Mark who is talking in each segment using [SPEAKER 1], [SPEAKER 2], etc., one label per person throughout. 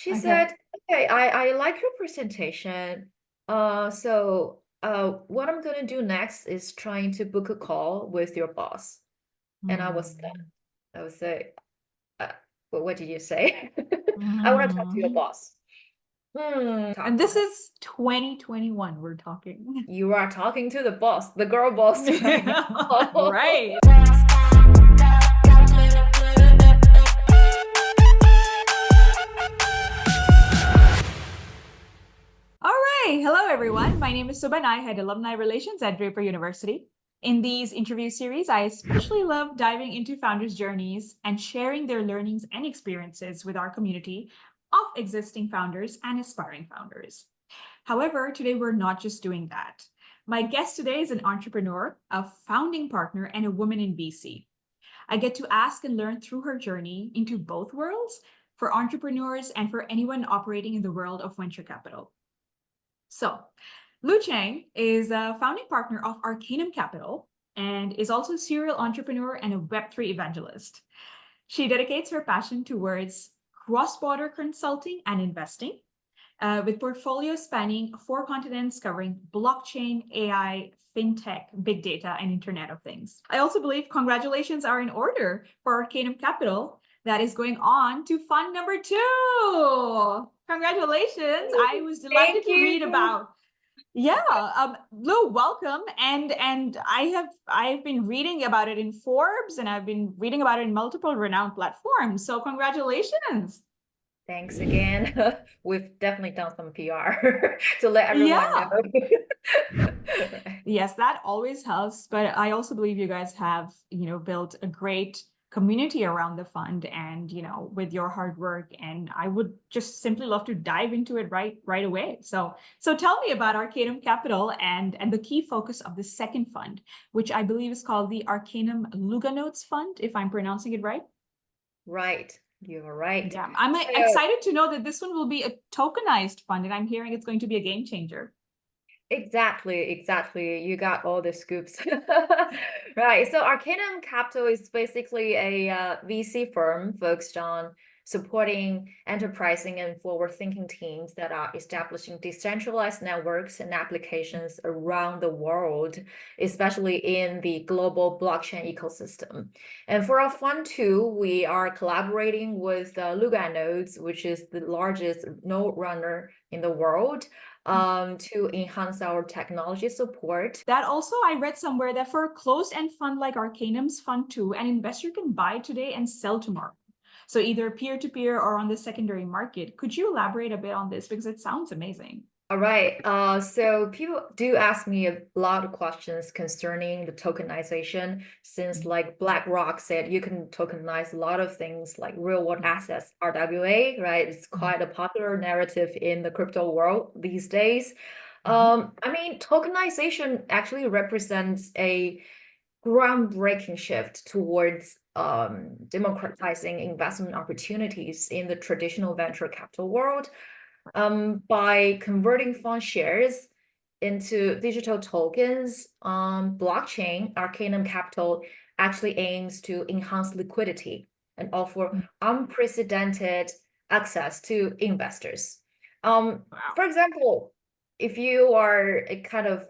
[SPEAKER 1] She
[SPEAKER 2] Okay.
[SPEAKER 1] said, okay, I like your presentation. What I'm gonna do next is trying to book a call with your boss. And I was
[SPEAKER 2] Hmm.
[SPEAKER 1] stunned. I was like, uh, what did you say? I want to talk to your
[SPEAKER 2] Hmm.
[SPEAKER 1] boss.
[SPEAKER 2] And
[SPEAKER 1] Talk to
[SPEAKER 2] this
[SPEAKER 1] her.
[SPEAKER 2] is 2021 we're talking.
[SPEAKER 1] You are talking to the boss, the girl boss right now.
[SPEAKER 2] Right. All right. Hello, everyone. My name is Subah and I head alumni relations at Draper University. In these interview series, I especially love diving into founders' journeys and sharing their learnings and experiences with our community of existing founders and aspiring founders. However, today we're not just doing that. My guest today is an entrepreneur, a founding partner, and a woman in VC. I get to ask and learn through her journey into both worlds for entrepreneurs and for anyone operating in the world of venture capital. So, Luchang is a founding partner of Arcanum Capital and is also a serial entrepreneur and a Web3 evangelist. She dedicates her passion towards cross border consulting and investing, with portfolios spanning 4 continents covering blockchain, AI, fintech, big data, and Internet of Things. I also believe congratulations are in order for Arcanum Capital that is going on to fund number two. Congratulations. I was delighted
[SPEAKER 1] Thank
[SPEAKER 2] to read
[SPEAKER 1] you.
[SPEAKER 2] about. Yeah, Lou, welcome. And I've been reading about it in Forbes and I've been reading about it in multiple renowned platforms. So congratulations.
[SPEAKER 1] Thanks again. We've definitely done some PR to let everyone know.
[SPEAKER 2] Yeah. Yes, that always helps. But I also believe you guys have, built a great community around the fund and, with your hard work. And I would just simply love to dive into it right away. So tell me about Arcanum Capital and the key focus of the second fund, which I believe is called the Arcanum Luganotes Fund, if I'm pronouncing it right.
[SPEAKER 1] Right. You're right.
[SPEAKER 2] Yeah, I'm
[SPEAKER 1] So
[SPEAKER 2] excited to know that this one will be a tokenized fund, and I'm hearing it's going to be a game changer.
[SPEAKER 1] exactly. You got all the scoops. Right. So Arcanum Capital is basically a VC firm focused on supporting enterprising and forward-thinking teams that are establishing decentralized networks and applications around the world, especially in the global blockchain ecosystem. And for our fund two, we are collaborating with Luga Nodes, which is the largest node runner in the world, to enhance our technology support.
[SPEAKER 2] That also, I read somewhere that for a closed-end fund like Arcanum's Fund 2, an investor can buy today and sell tomorrow. So either peer-to-peer or on the secondary market. Could you elaborate a bit on this? Because it sounds amazing.
[SPEAKER 1] All right. So people do ask me a lot of questions concerning the tokenization, since like BlackRock said you can tokenize a lot of things like real world assets, RWA, right? It's quite a popular narrative in the crypto world these days. I mean, tokenization actually represents a groundbreaking shift towards democratizing investment opportunities in the traditional venture capital world, by converting fund shares into digital tokens on blockchain. Arcanum Capital actually aims to enhance liquidity and offer unprecedented access to investors.
[SPEAKER 2] Wow.
[SPEAKER 1] For example, if you are a kind of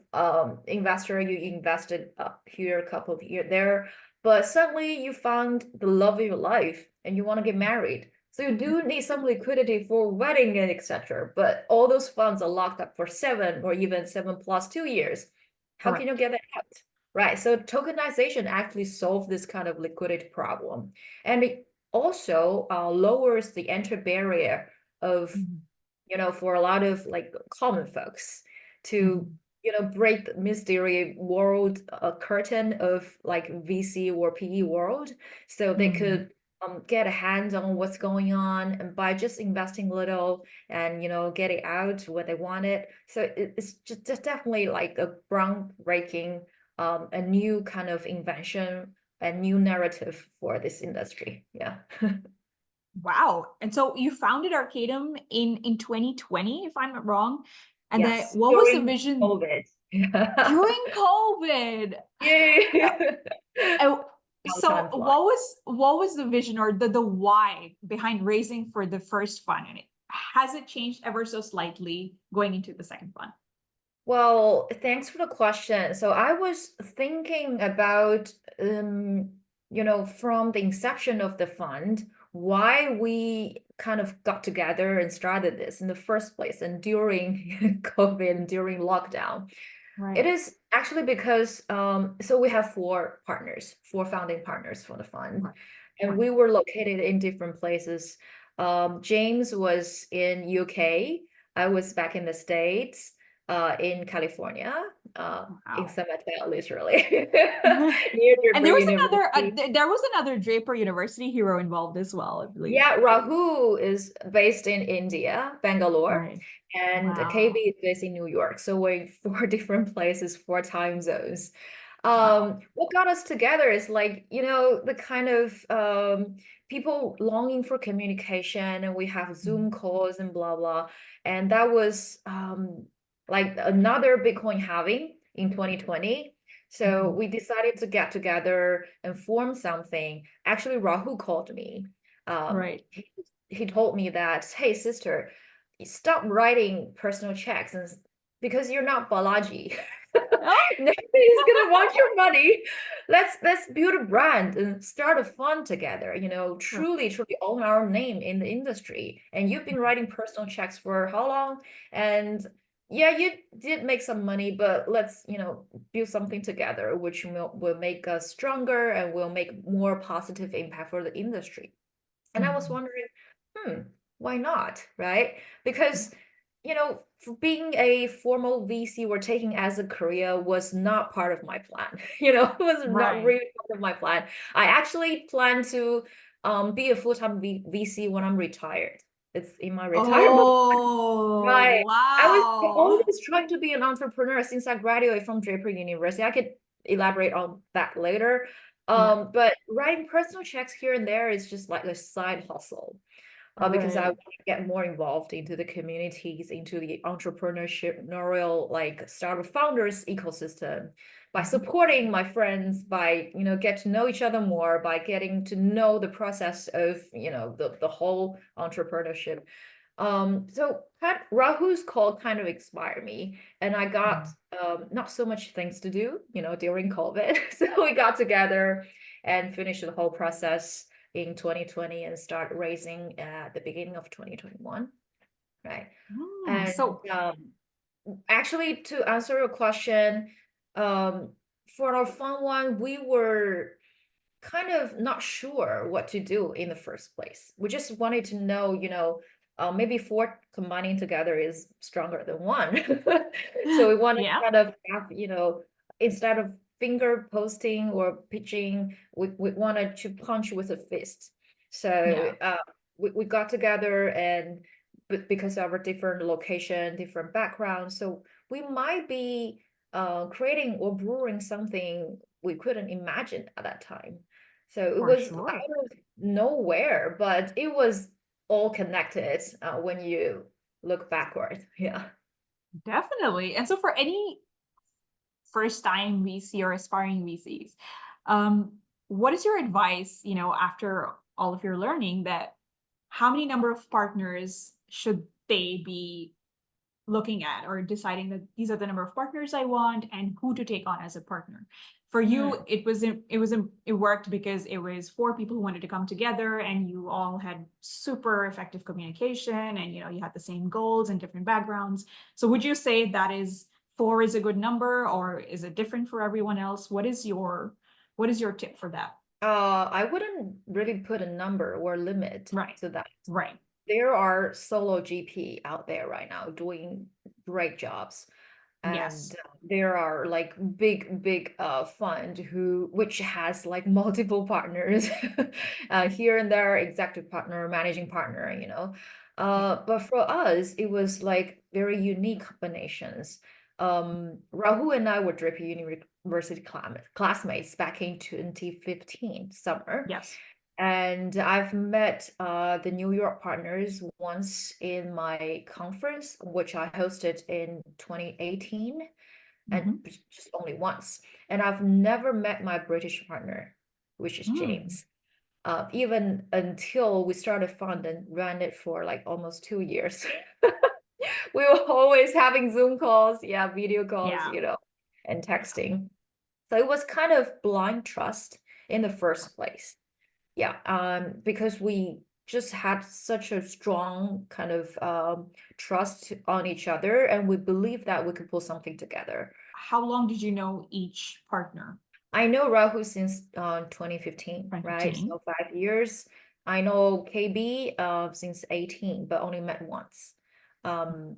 [SPEAKER 1] investor, you invested here a couple of years there, but suddenly you found the love of your life and you want to get married. So you do need some liquidity for wedding and etc. But all those funds are locked up for 7 or even 7 plus 2 years. How can you
[SPEAKER 2] Correct.
[SPEAKER 1] get that out? Right. So tokenization actually solves this kind of liquidity problem. And it also lowers the entry barrier of,
[SPEAKER 2] Mhm.
[SPEAKER 1] for a lot of like common folks to,
[SPEAKER 2] Mhm.
[SPEAKER 1] break the mystery world curtain of like VC or PE world, so they
[SPEAKER 2] Mhm.
[SPEAKER 1] could get a hand on what's going on, and by just investing little and getting out what they wanted. So it's just definitely like a groundbreaking, a new kind of invention, a new narrative for this industry. Yeah.
[SPEAKER 2] Wow. And so you founded Arcanum in 2020, if I'm not wrong. And then
[SPEAKER 1] Yes,
[SPEAKER 2] what was the
[SPEAKER 1] during
[SPEAKER 2] vision
[SPEAKER 1] COVID.
[SPEAKER 2] during COVID? Uh,
[SPEAKER 1] Yay.
[SPEAKER 2] Oh,
[SPEAKER 1] How
[SPEAKER 2] so
[SPEAKER 1] time flies.
[SPEAKER 2] what was the vision or the why behind raising for the first fund? has it changed ever so slightly going into the second fund?
[SPEAKER 1] Well, thanks for the question. So I was thinking about, from the inception of the fund, why we kind of got together and started this in the first place and during COVID and during lockdown. It
[SPEAKER 2] Right.
[SPEAKER 1] is actually because so we have four founding partners for the fund,
[SPEAKER 2] Right.
[SPEAKER 1] and
[SPEAKER 2] Right.
[SPEAKER 1] we were located in different places. James was in UK. I was back in the States, in California, in
[SPEAKER 2] Wow.
[SPEAKER 1] Summertown, literally, near
[SPEAKER 2] And
[SPEAKER 1] Draper
[SPEAKER 2] there was another
[SPEAKER 1] University.
[SPEAKER 2] there was another Draper University hero involved as well, I believe.
[SPEAKER 1] Yeah, Rahul is based in India, Bangalore,
[SPEAKER 2] Right.
[SPEAKER 1] and KB
[SPEAKER 2] Wow.
[SPEAKER 1] is based in New York. So we're in four different places, four time zones.
[SPEAKER 2] Wow.
[SPEAKER 1] What got us together is like, the kind of people longing for communication, and we have Zoom
[SPEAKER 2] Mhm.
[SPEAKER 1] calls and blah blah. And that was like another Bitcoin halving in 2020. So
[SPEAKER 2] Mhm.
[SPEAKER 1] we decided to get together and form something. Actually, Rahul called me. Um,
[SPEAKER 2] Right.
[SPEAKER 1] he, he told me that, hey, sister, stop writing personal checks because you're not Balaji.
[SPEAKER 2] Oh,
[SPEAKER 1] Nobody's gonna want your money. Let's build a brand and start a fund together,
[SPEAKER 2] right.
[SPEAKER 1] truly own our name in the industry. And you've been writing personal checks for how long? And yeah, you did make some money, but let's, build something together, which will make us stronger and will make more positive impact for the industry. And I was
[SPEAKER 2] Mhm.
[SPEAKER 1] wondering, hmm, why not? Right? Because, for being a formal VC or taking as a career was not part of my plan. It was not
[SPEAKER 2] Right.
[SPEAKER 1] really part of my plan. I actually plan to be a full-time VC when I'm retired. It's in my retirement.
[SPEAKER 2] Oh,
[SPEAKER 1] Right. I was
[SPEAKER 2] wow.
[SPEAKER 1] always trying to be an entrepreneur since I graduated from Draper University. I could elaborate on that later.
[SPEAKER 2] Yeah.
[SPEAKER 1] But writing personal checks here and there is just like a side hustle, because I
[SPEAKER 2] Right.
[SPEAKER 1] want to get more involved into the communities, into the entrepreneurial, like startup founders ecosystem by
[SPEAKER 2] Mhm.
[SPEAKER 1] supporting my friends, by, get to know each other more, by getting to know the process of, the whole entrepreneurship. So Rahu's call kind of inspired me, and I got
[SPEAKER 2] Mhm.
[SPEAKER 1] not so much things to do, during COVID. So we got together and finished the whole process in 2020 and start raising at the beginning of 2021, right? And
[SPEAKER 2] So,
[SPEAKER 1] actually, to answer your question, um, for our fund one, we were kind of not sure what to do in the first place. We just wanted to know, maybe four combining together is stronger than one. So we wanted to
[SPEAKER 2] yeah.
[SPEAKER 1] kind of have, instead of finger posting or pitching, we wanted to punch with a fist. So
[SPEAKER 2] Yeah.
[SPEAKER 1] we got together, and because of our different location, different backgrounds, so we might be creating or brewing something we couldn't imagine at that time. So it
[SPEAKER 2] For
[SPEAKER 1] was out
[SPEAKER 2] sure.
[SPEAKER 1] of nowhere, but it was all connected when you look backward. Yeah.
[SPEAKER 2] Definitely. And so for any first time VC or aspiring VCs, what is your advice, after all of your learning that how many number of partners should they be looking at or deciding that these are the number of partners I want and who to take on as a partner? For you,
[SPEAKER 1] Mm.
[SPEAKER 2] it worked because it was four people who wanted to come together and you all had super effective communication and you had the same goals and different backgrounds. So would you say that is four is a good number or is it different for everyone else? What is your tip for that?
[SPEAKER 1] I wouldn't really put a number or limit
[SPEAKER 2] Right.
[SPEAKER 1] to that.
[SPEAKER 2] Right.
[SPEAKER 1] There are solo GP out there right now doing great jobs. And
[SPEAKER 2] Yes.
[SPEAKER 1] there are like big fund which has like multiple partners, here and there, executive partner, managing partner,
[SPEAKER 2] Yeah.
[SPEAKER 1] but for us it was like very unique combinations. Rahul and I were Draper University classmates back in 2015 summer,
[SPEAKER 2] Yes.
[SPEAKER 1] and I've met the New York partners once in my conference, which I hosted in 2018, and
[SPEAKER 2] Hmm.
[SPEAKER 1] just only once. And I've never met my British partner, which is
[SPEAKER 2] Mm.
[SPEAKER 1] James. even until we started fund and ran it for like almost 2 years. We were always having Zoom calls, yeah, video calls,
[SPEAKER 2] Yeah.
[SPEAKER 1] and texting. So it was kind of blind trust in the first place. Yeah, because we just had such a strong kind of trust on each other, and we believed that we could pull something together.
[SPEAKER 2] How long did you know each partner?
[SPEAKER 1] I know Rahul since 2015, right?
[SPEAKER 2] 2015.
[SPEAKER 1] So 5 years. I know KB since 18, but only met once. Um,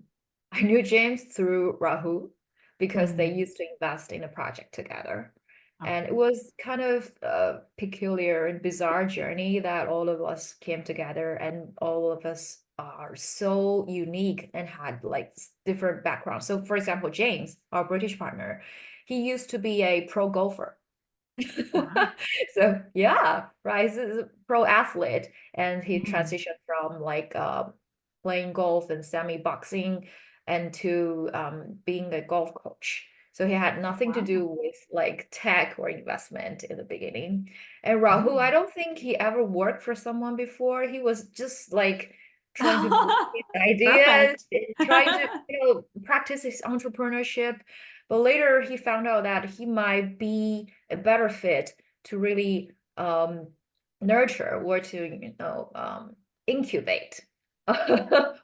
[SPEAKER 1] I knew James through Rahul because they
[SPEAKER 2] Mm,
[SPEAKER 1] used to invest in a project together. And it
[SPEAKER 2] okay.
[SPEAKER 1] was kind of a peculiar and bizarre journey that all of us came together, and all of us are so unique and had like different backgrounds. So, for example, James, our British partner, he used to be a pro golfer.
[SPEAKER 2] Wow.
[SPEAKER 1] So yeah, right. He's a pro athlete, and he
[SPEAKER 2] Mm,
[SPEAKER 1] transitioned from like playing golf and semi boxing and to being a golf coach. So he had nothing to do
[SPEAKER 2] wow.
[SPEAKER 1] with like tech or investment in the beginning. And Rahul, I
[SPEAKER 2] Mm.
[SPEAKER 1] don't think he ever worked for someone before. He was just like trying to bring his ideas
[SPEAKER 2] Perfect.
[SPEAKER 1] and trying to practice his entrepreneurship. But later he found out that he might be a better fit to really nurture or to incubate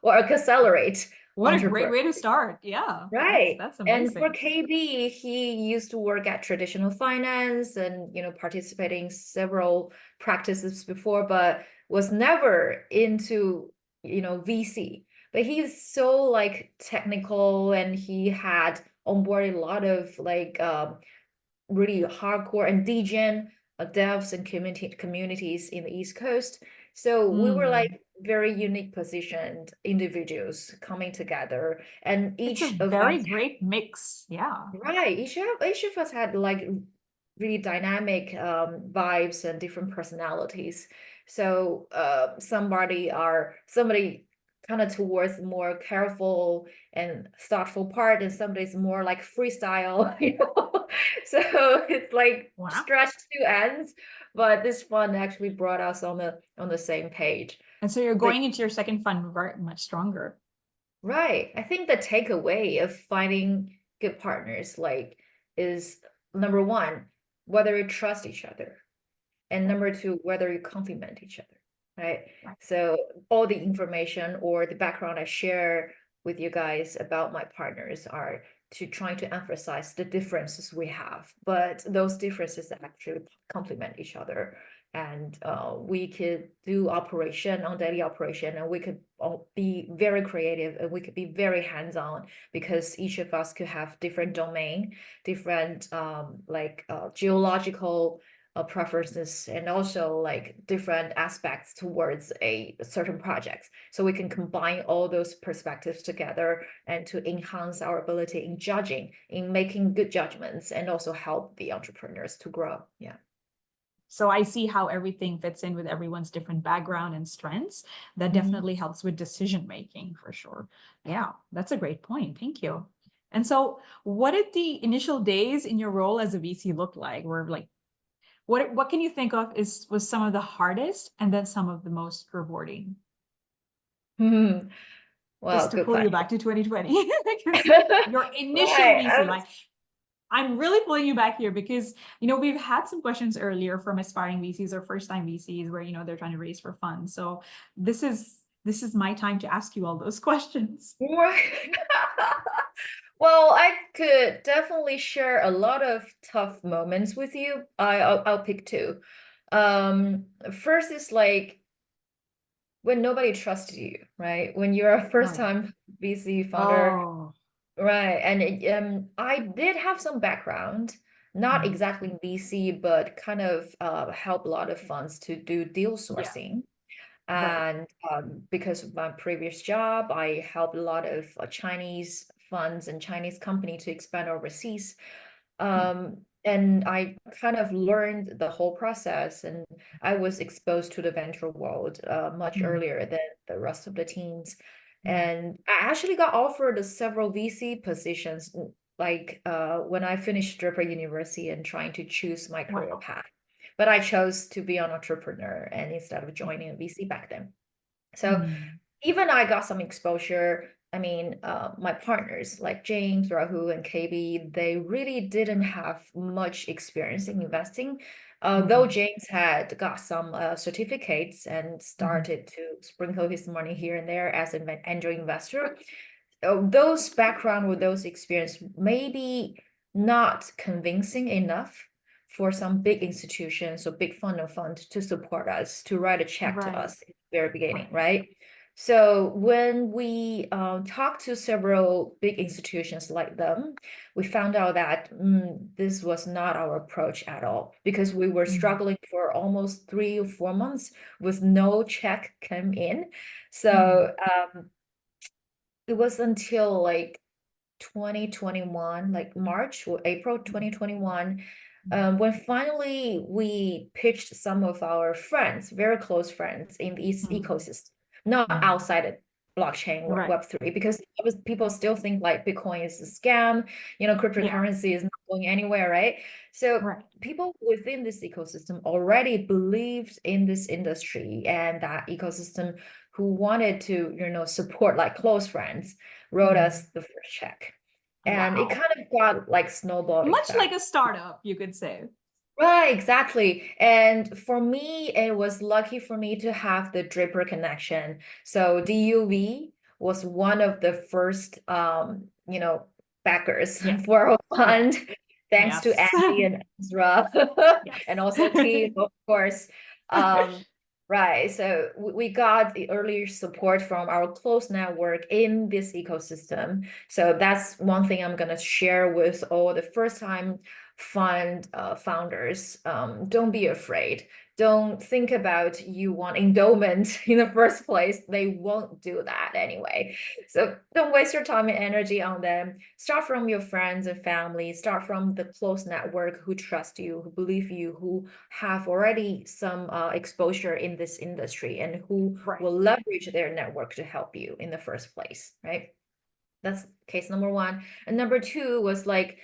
[SPEAKER 1] or accelerate
[SPEAKER 2] What a great
[SPEAKER 1] entrepreneur.
[SPEAKER 2] way to start. Yeah,
[SPEAKER 1] Right.
[SPEAKER 2] that's
[SPEAKER 1] And for
[SPEAKER 2] amazing.
[SPEAKER 1] KB, he used to work at traditional finance and participating in several practices before, but was never into VC. But he's so like technical, and he had onboarded a lot of like really hardcore and degen devs and communities in the East Coast. So we were like
[SPEAKER 2] Mm.
[SPEAKER 1] very unique positioned individuals coming together, and
[SPEAKER 2] It's a
[SPEAKER 1] each of
[SPEAKER 2] very
[SPEAKER 1] us,
[SPEAKER 2] great mix. Yeah.
[SPEAKER 1] right, each of us had like really dynamic vibes and different personalities. So somebody kind of towards the more careful and thoughtful part, and somebody's more like freestyle, So it's like
[SPEAKER 2] Wow.
[SPEAKER 1] stretched two ends, but this fun actually brought us on the same page.
[SPEAKER 2] And so you're
[SPEAKER 1] But
[SPEAKER 2] going into your second fund very much stronger.
[SPEAKER 1] right, I think the takeaway of finding good partners like is number one, whether you trust each other, and number two, whether you complement each other, right?
[SPEAKER 2] Right.
[SPEAKER 1] So all the information or the background I share with you guys about my partners are to trying to emphasize the differences we have, but those differences actually complement each other. And we could do operation on daily operation, and we could all be very creative, and we could be very hands-on, because each of us could have different domain, different geological preferences, and also like different aspects towards a certain project. So we can combine all those perspectives together and to enhance our ability in judging, in making good judgments, and also help the entrepreneurs to grow. Yeah.
[SPEAKER 2] So I see how everything fits in with everyone's different background and strengths. That
[SPEAKER 1] Mhm.
[SPEAKER 2] definitely helps with decision making for sure. Yeah, that's a great point. Thank you. And so, what did the initial days in your role as a VC look like? Were like, what can you think of is was some of the hardest and then some of the most rewarding?
[SPEAKER 1] Well,
[SPEAKER 2] Just to
[SPEAKER 1] good
[SPEAKER 2] pull you
[SPEAKER 1] question.
[SPEAKER 2] back to 2020, because your initial
[SPEAKER 1] Right.
[SPEAKER 2] VC, like I'm really pulling you back here because we've had some questions earlier from aspiring VCs or first time VCs where they're trying to raise for funds. So this is my time to ask you all those questions.
[SPEAKER 1] Right. Well, I could definitely share a lot of tough moments with you. I'll pick two. First is like when nobody trusts you, right? When you're a
[SPEAKER 2] Oh
[SPEAKER 1] first
[SPEAKER 2] yeah.
[SPEAKER 1] time VC founder,
[SPEAKER 2] Oh.
[SPEAKER 1] right? And I did have some background, not
[SPEAKER 2] Mm.
[SPEAKER 1] exactly VC, but kind of help a lot of funds to do deal
[SPEAKER 2] Yeah.
[SPEAKER 1] sourcing.
[SPEAKER 2] Right.
[SPEAKER 1] And because of my previous job, I helped a lot of Chinese funds and Chinese company to expand overseas.
[SPEAKER 2] Mm.
[SPEAKER 1] And I kind of learned the whole process, and I was exposed to the venture world much
[SPEAKER 2] Mm.
[SPEAKER 1] earlier than the rest of the teams.
[SPEAKER 2] Mm.
[SPEAKER 1] And I actually got offered several VC positions, like when I finished Draper University and trying to choose my career
[SPEAKER 2] Wow.
[SPEAKER 1] path. but I chose to be an entrepreneur and instead of joining a VC back then. So
[SPEAKER 2] Mm.
[SPEAKER 1] even I got some exposure. I mean, my partners like James, Rahul, and KB, they really didn't have much experience in investing. Though
[SPEAKER 2] Mhm.
[SPEAKER 1] James had got some certificates and
[SPEAKER 2] Mhm.
[SPEAKER 1] started to sprinkle his money here and there as an angel investor, those background with those experience maybe not convincing enough for some big institutions or big fund of fund to support us, to write a check to
[SPEAKER 2] Right.
[SPEAKER 1] us in the very beginning,
[SPEAKER 2] Right.
[SPEAKER 1] right? So when we talked to several big institutions like them, we found out that this was not our approach at all because we were
[SPEAKER 2] Mm.
[SPEAKER 1] struggling for almost 3 or 4 months with no check come in.
[SPEAKER 2] Mm.
[SPEAKER 1] So it was until like 2021, like March or April
[SPEAKER 2] Mm.
[SPEAKER 1] 2021,
[SPEAKER 2] Mm.
[SPEAKER 1] when finally we pitched some of our friends, very close friends in this
[SPEAKER 2] Mm.
[SPEAKER 1] ecosystem, not
[SPEAKER 2] Mm.
[SPEAKER 1] outside of blockchain or
[SPEAKER 2] Right.
[SPEAKER 1] Web3, because people still think like Bitcoin is a scam,
[SPEAKER 2] Yeah.
[SPEAKER 1] cryptocurrency is not going anywhere, right? So
[SPEAKER 2] Right.
[SPEAKER 1] people within this ecosystem already believed in this industry and that ecosystem who wanted to, support like close friends wrote
[SPEAKER 2] Mm.
[SPEAKER 1] us the first check. And it
[SPEAKER 2] Wow.
[SPEAKER 1] kind of got like snowball
[SPEAKER 2] Much like
[SPEAKER 1] effect.
[SPEAKER 2] a startup, you could say.
[SPEAKER 1] Right, exactly. And for me, it was lucky for me to have the Draper connection. So DUV was one of the first backers
[SPEAKER 2] Yeah.
[SPEAKER 1] for our
[SPEAKER 2] Yeah.
[SPEAKER 1] fund, thanks to
[SPEAKER 2] Yes.
[SPEAKER 1] Andy and Ezra, and
[SPEAKER 2] Yes.
[SPEAKER 1] also team, of course. Um, right. So we got the early support from our close network in this ecosystem. So that's one thing I'm gonna share with all the first time fund founders. Don't be afraid. Don't think about you want endowment in the first place. They won't do that anyway. So don't waste your time and energy on them. Start from your friends and family. Start from the close network who trust you, who believe you, who have already some exposure in this industry and who
[SPEAKER 2] Right.
[SPEAKER 1] will leverage their network to help you in the first place, right? That's case number one. And number two was like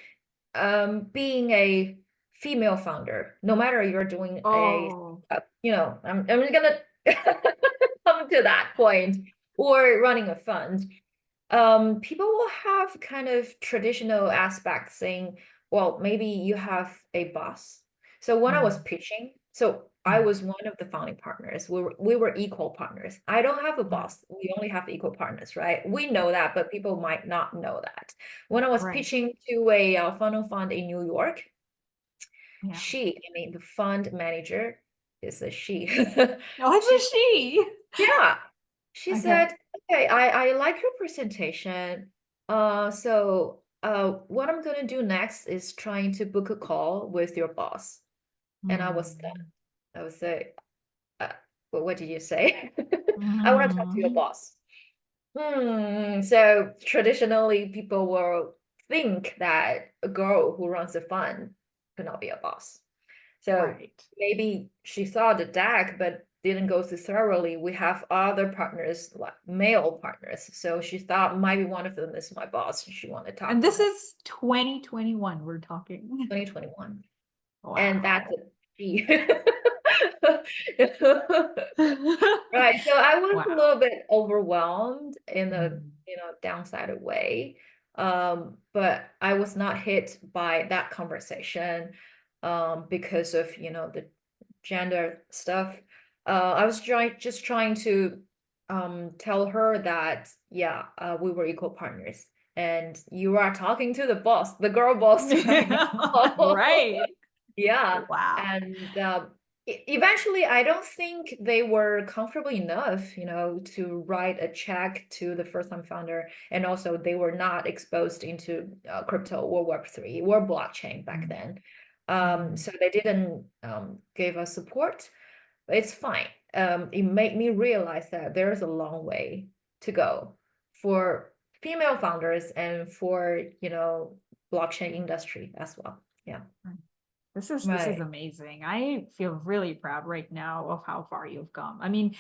[SPEAKER 1] being a female founder, no matter you're doing
[SPEAKER 2] Oh.
[SPEAKER 1] I'm just gonna come to that point, or running a fund. People will have kind of traditional aspects saying, well, maybe you have a boss. So when I was
[SPEAKER 2] Mm.
[SPEAKER 1] pitching, so I
[SPEAKER 2] Mm.
[SPEAKER 1] was one of the founding partners. We were equal partners. I don't have a
[SPEAKER 2] Mm.
[SPEAKER 1] boss. We only have equal partners, right? We know that, but people might not know that. When I was
[SPEAKER 2] Right.
[SPEAKER 1] pitching to a funnel fund in New York,
[SPEAKER 2] Yeah.
[SPEAKER 1] the fund manager is a she.
[SPEAKER 2] Oh, it's
[SPEAKER 1] She's
[SPEAKER 2] a she.
[SPEAKER 1] yeah. She
[SPEAKER 2] Okay.
[SPEAKER 1] said, okay, I like your presentation. What I'm gonna do next is trying to book a call with your boss. And I was stunned.
[SPEAKER 2] Mm.
[SPEAKER 1] I was like, uh, what did you say? I want to talk to your
[SPEAKER 2] Mm.
[SPEAKER 1] boss. So traditionally, people will think that a girl who runs a fund cannot be a boss. So
[SPEAKER 2] Right.
[SPEAKER 1] maybe she saw the deck, but didn't go through thoroughly. We have other partners, like male partners. So she thought maybe one of them is my boss. She wanted to talk
[SPEAKER 2] And
[SPEAKER 1] to
[SPEAKER 2] this
[SPEAKER 1] him.
[SPEAKER 2] is 2021 we're talking.
[SPEAKER 1] 2021. And that's
[SPEAKER 2] Wow.
[SPEAKER 1] a G. Right. So I was a
[SPEAKER 2] Wow.
[SPEAKER 1] little bit overwhelmed in a,
[SPEAKER 2] Mm.
[SPEAKER 1] downside way. But I was not hit by that conversation because of, the gender stuff. I was just trying to tell her that, yeah, we were equal partners. And you are talking to the boss, the girl boss right now.
[SPEAKER 2] Right.
[SPEAKER 1] Yeah.
[SPEAKER 2] Wow.
[SPEAKER 1] And eventually, I don't think they were comfortable enough, to write a check to the first time founder. And also, they were not exposed into crypto or Web3 or blockchain back
[SPEAKER 2] Mm.
[SPEAKER 1] then.
[SPEAKER 2] Mm.
[SPEAKER 1] So they didn't give us support. But it's fine. It made me realize that there's a long way to go for female founders and for, blockchain industry as well. Yeah.
[SPEAKER 2] This is
[SPEAKER 1] Right.
[SPEAKER 2] amazing. I feel really proud right now of how far you've come. I mean,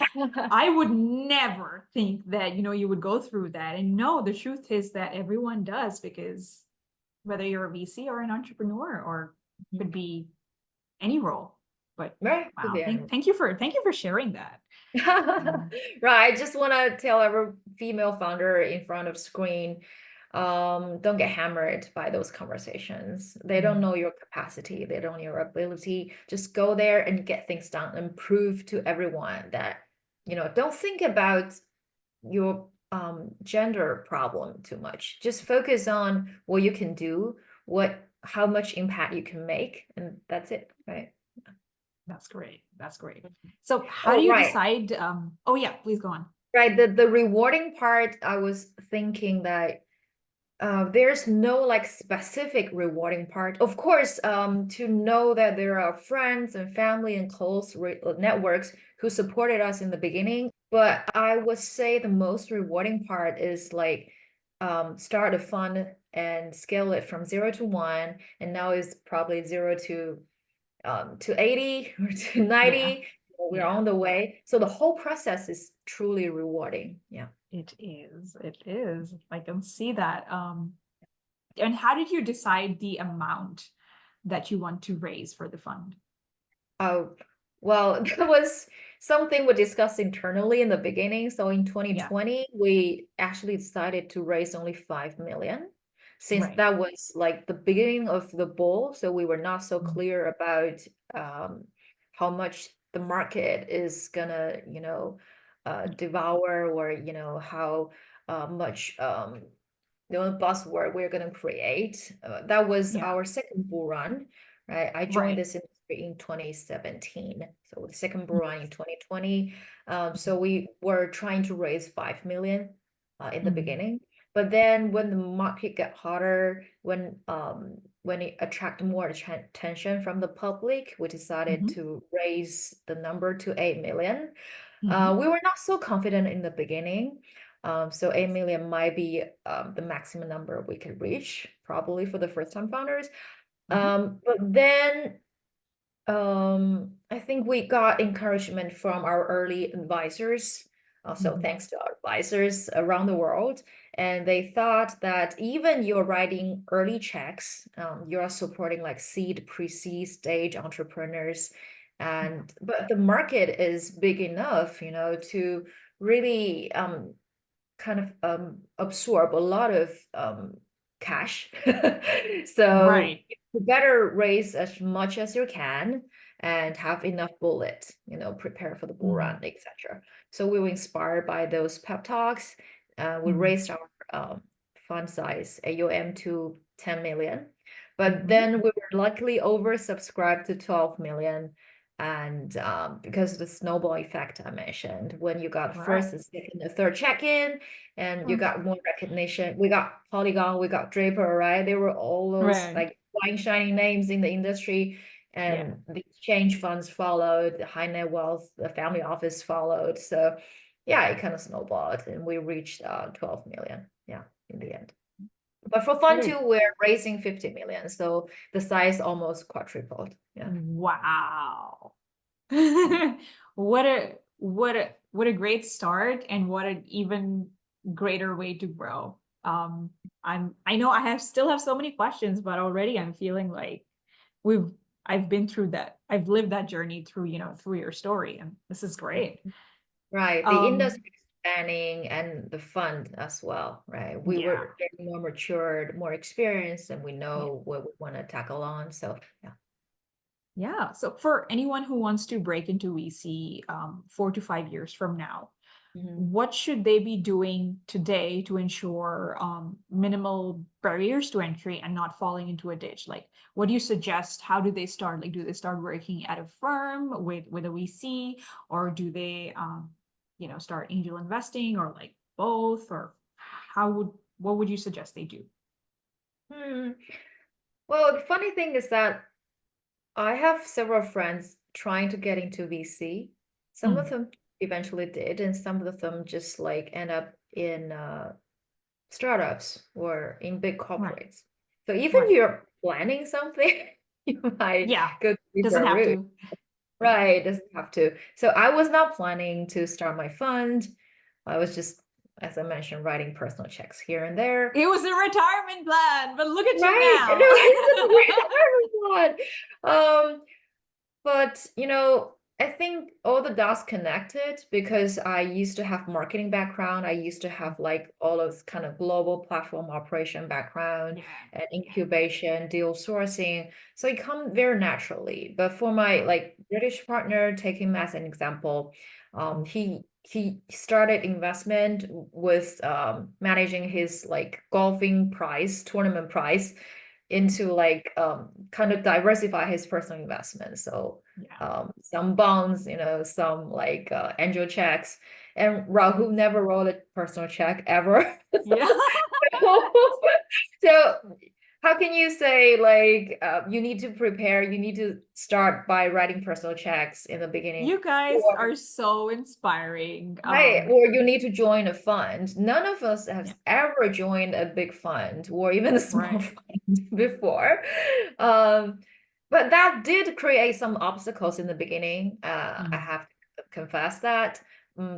[SPEAKER 2] I would never think that, you would go through that. And no, the truth is that everyone does, because whether you're a VC or an entrepreneur or could be any role, But
[SPEAKER 1] Right. Could
[SPEAKER 2] wow,
[SPEAKER 1] be anyone.
[SPEAKER 2] thank you for sharing that.
[SPEAKER 1] Right. I just want to tell every female founder in front of screen, don't get hammered by those conversations. They don't
[SPEAKER 2] Mm,
[SPEAKER 1] know your capacity. They don't know your ability. Just go there and get things done and prove to everyone that, don't think about your gender problem too much. Just focus on what you can do, how much impact you can make, and that's it, right?
[SPEAKER 2] that's great. That's great. So how do
[SPEAKER 1] Oh,
[SPEAKER 2] you
[SPEAKER 1] right.
[SPEAKER 2] decide? Oh yeah, please go on.
[SPEAKER 1] Right. The rewarding part, I was thinking that there's no like specific rewarding part. Of course, to know that there are friends and family and close networks who supported us in the beginning. But I would say the most rewarding part is like start a fund and scale it from 0 to 1, and now is probably 0 to 80 or to
[SPEAKER 2] Yeah,
[SPEAKER 1] 90. We're
[SPEAKER 2] yeah,
[SPEAKER 1] on the way. So the whole process is truly rewarding. Yeah.
[SPEAKER 2] it is. It is. I can see that. And how did you decide the amount that you want to raise for the fund?
[SPEAKER 1] Oh, well, that was something we discussed internally in the beginning. So in
[SPEAKER 2] Yeah,
[SPEAKER 1] 2020, we actually decided to raise only 5 million, since
[SPEAKER 2] right.
[SPEAKER 1] that was like the beginning of the bull. So we were not so
[SPEAKER 2] Mm,
[SPEAKER 1] clear about how much the market is gonna, devour, or, how much buzzword we're going to create. That was
[SPEAKER 2] yeah,
[SPEAKER 1] our second bull run, right? I joined
[SPEAKER 2] right.
[SPEAKER 1] this industry in 2017. So the second bull
[SPEAKER 2] Mm,
[SPEAKER 1] run in 2020. So
[SPEAKER 2] mhm,
[SPEAKER 1] we were trying to raise 5 million in the
[SPEAKER 2] mhm,
[SPEAKER 1] beginning. But then when the market got hotter, when it attracted more attention from the public, we decided
[SPEAKER 2] mhm,
[SPEAKER 1] to raise the number to 8 million.
[SPEAKER 2] mhm,
[SPEAKER 1] We were not so confident in the beginning. So 8 million might be the maximum number we could reach, probably for the first time founders.
[SPEAKER 2] mhm,
[SPEAKER 1] But then I think we got encouragement from our early advisors. So
[SPEAKER 2] mhm.
[SPEAKER 1] thanks to our advisors around the world. And they thought that even you're writing early checks, you are supporting like seed, pre-seed stage entrepreneurs.
[SPEAKER 2] Yeah,
[SPEAKER 1] But the market is big enough, to really kind of absorb a lot of cash. So
[SPEAKER 2] right.
[SPEAKER 1] you better raise as much as you can and have enough bullet, prepare for the bull
[SPEAKER 2] Mm,
[SPEAKER 1] run, etc. So we were inspired by those pep talks. We
[SPEAKER 2] mm,
[SPEAKER 1] raised our fund size, AUM, to 10 million. But
[SPEAKER 2] mhm.
[SPEAKER 1] then we were luckily oversubscribed to 12 million. And because of the snowball effect I mentioned, when you got
[SPEAKER 2] Right.
[SPEAKER 1] first, the second, the third check-in, and you
[SPEAKER 2] Mm,
[SPEAKER 1] got more recognition. We got Polygon, we got Draper, right? They were all those
[SPEAKER 2] right.
[SPEAKER 1] like fine shining names in the industry,
[SPEAKER 2] Yeah.
[SPEAKER 1] and the exchange funds followed, the high net wealth, the family office followed. So yeah, it kind of snowballed, and we reached 12 million. Yeah, in the end. But for
[SPEAKER 2] What
[SPEAKER 1] fund
[SPEAKER 2] a
[SPEAKER 1] two, we're raising 50 million, so the size almost quadrupled. Yeah.
[SPEAKER 2] wow.
[SPEAKER 1] Mm.
[SPEAKER 2] What a great start and what an even greater way to grow. I know I have still have so many questions, but already I'm feeling like we've I've been through that. I've lived that journey through, through your story, and this is great.
[SPEAKER 1] Right. The
[SPEAKER 2] Um,
[SPEAKER 1] industry expanding and the fund as well, right? We
[SPEAKER 2] yeah.
[SPEAKER 1] were getting more matured, more experienced, and we
[SPEAKER 2] Yeah.
[SPEAKER 1] know what we want to tackle on. So yeah.
[SPEAKER 2] Yeah. So for anyone who wants to break into VC 4 to 5 years from now,
[SPEAKER 1] Mhm.
[SPEAKER 2] what should they be doing today to ensure minimal barriers to entry and not falling into a ditch? Like, what do you suggest? How do they start? Like, do they start working at a firm with a VC, or do they, start angel investing, or like both? Or what would you suggest they do?
[SPEAKER 1] Hmm. Well, the funny thing is that I have several friends trying to get into VC. Some of
[SPEAKER 2] Mm,
[SPEAKER 1] them eventually did, and some of them just like end up in startups or in big
[SPEAKER 2] right,
[SPEAKER 1] corporates. So even
[SPEAKER 2] right.
[SPEAKER 1] you're planning something, you might
[SPEAKER 2] Yeah,
[SPEAKER 1] go to
[SPEAKER 2] doesn't
[SPEAKER 1] different
[SPEAKER 2] have
[SPEAKER 1] route.
[SPEAKER 2] to. Yeah.
[SPEAKER 1] Right, doesn't have to. So I was not planning to start my fund. I was just, as I mentioned, writing personal checks here and there.
[SPEAKER 2] It was a retirement plan, but look at you
[SPEAKER 1] Right. No,
[SPEAKER 2] now.
[SPEAKER 1] it's a great one. But, I think all the dots connected because I used to have marketing background. I used to have like all of kind of global platform operation background
[SPEAKER 2] Yeah.
[SPEAKER 1] and
[SPEAKER 2] Yeah.
[SPEAKER 1] incubation, deal sourcing. So it come very naturally. But for my like British partner, take him as an example, he started investment with managing his like golfing prize, tournament prize into like kind of diversify his personal investment. So
[SPEAKER 2] Yeah.
[SPEAKER 1] some bonds, some like angel checks. And Rahul never wrote a personal check ever.
[SPEAKER 2] Yeah.
[SPEAKER 1] So how can you say like you need to prepare, you need to start by writing personal checks in the beginning?
[SPEAKER 2] You guys
[SPEAKER 1] Or
[SPEAKER 2] are so inspiring.
[SPEAKER 1] right, or you need to join a fund. None of us
[SPEAKER 2] Yeah.
[SPEAKER 1] has ever joined a big fund or even a small
[SPEAKER 2] Right.
[SPEAKER 1] fund before. Um, but that did create some obstacles in the beginning. I
[SPEAKER 2] Mm.
[SPEAKER 1] have to confess that,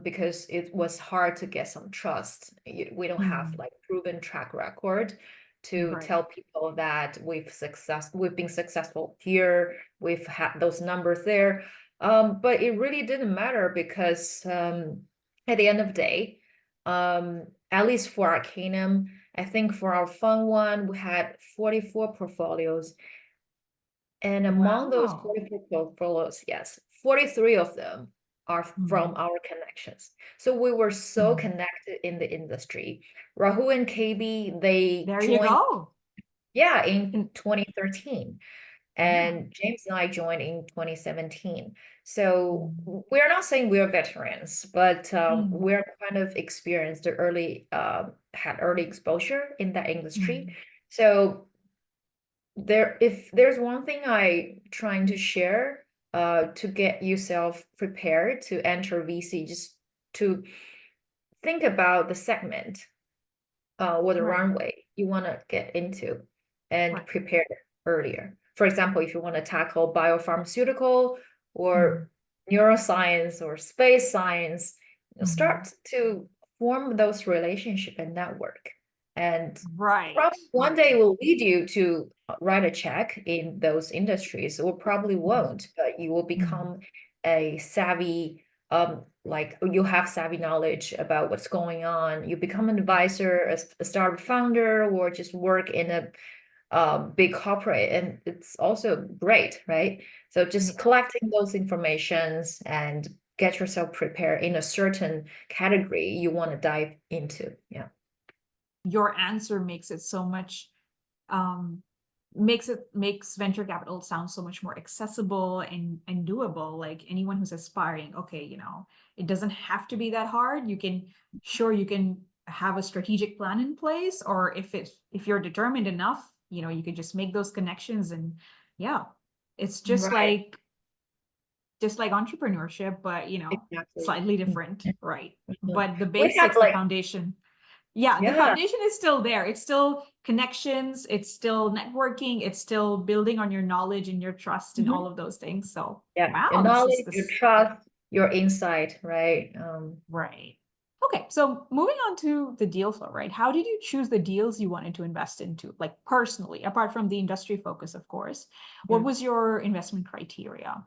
[SPEAKER 1] because it was hard to get some trust. We don't have
[SPEAKER 2] Mm.
[SPEAKER 1] like proven track record to
[SPEAKER 2] Right.
[SPEAKER 1] tell people that we've been successful here, we've had those numbers there. But it really didn't matter because at the end of the day, at least for Arcanum, I think for our fund one, we had 44 portfolios. And among those
[SPEAKER 2] Wow.
[SPEAKER 1] 44 portfolios, yes, 43 of them are from
[SPEAKER 2] Mm.
[SPEAKER 1] our connections. So we were so
[SPEAKER 2] Mm.
[SPEAKER 1] connected in the industry. Rahul and KB, they
[SPEAKER 2] There you
[SPEAKER 1] joined,
[SPEAKER 2] go.
[SPEAKER 1] yeah, in
[SPEAKER 2] And
[SPEAKER 1] 2013.
[SPEAKER 2] yeah.
[SPEAKER 1] And James and I joined in 2017. So
[SPEAKER 2] Mm.
[SPEAKER 1] we're not saying we're veterans, but
[SPEAKER 2] Mm.
[SPEAKER 1] we're kind of experienced the had early exposure in that industry.
[SPEAKER 2] Mm.
[SPEAKER 1] So if there's one thing I trying to share, to get yourself prepared to enter VC, just to think about the segment, or the
[SPEAKER 2] Right.
[SPEAKER 1] runway you want to get into and
[SPEAKER 2] Right.
[SPEAKER 1] prepare earlier. For example, if you want to tackle biopharmaceutical
[SPEAKER 2] Mm.
[SPEAKER 1] or neuroscience or space science,
[SPEAKER 2] Mm.
[SPEAKER 1] start to form those relationship and network. And
[SPEAKER 2] Right.
[SPEAKER 1] probably one day
[SPEAKER 2] Right.
[SPEAKER 1] will lead you to write a check in those industries, or probably
[SPEAKER 2] Mm.
[SPEAKER 1] won't, but you will
[SPEAKER 2] Mm.
[SPEAKER 1] become a savvy like you have savvy knowledge about what's going on. You become an advisor, a startup founder, or just work in a big corporate, and it's also great, right? So just
[SPEAKER 2] Yeah.
[SPEAKER 1] collecting those informations and get yourself prepared in a certain category you want to dive into. Yeah.
[SPEAKER 2] Your answer makes it so much um makes venture capital sound so much more accessible and doable. Like anyone who's aspiring, okay, it doesn't have to be that hard. You can have a strategic plan in place, or if you're determined enough, you can just make those connections. And yeah, it's
[SPEAKER 1] Right.
[SPEAKER 2] just like entrepreneurship, but
[SPEAKER 1] Exactly.
[SPEAKER 2] slightly different, right?
[SPEAKER 1] Mhm.
[SPEAKER 2] But the
[SPEAKER 1] We have
[SPEAKER 2] basics, the
[SPEAKER 1] like,
[SPEAKER 2] foundation, yeah, the
[SPEAKER 1] yeah.
[SPEAKER 2] foundation is still there. It's still connections, it's still networking, it's still building on your knowledge and your trust and all
[SPEAKER 1] Mhm.
[SPEAKER 2] of those things. So,
[SPEAKER 1] Yeah, your
[SPEAKER 2] wow, this is
[SPEAKER 1] knowledge, your
[SPEAKER 2] this
[SPEAKER 1] trust, your insight, right?
[SPEAKER 2] right. Okay, so moving on to the deal flow, right? How did you choose the deals you wanted to invest into, like personally, apart from the industry focus, of course? What
[SPEAKER 1] Mm.
[SPEAKER 2] was your investment criteria?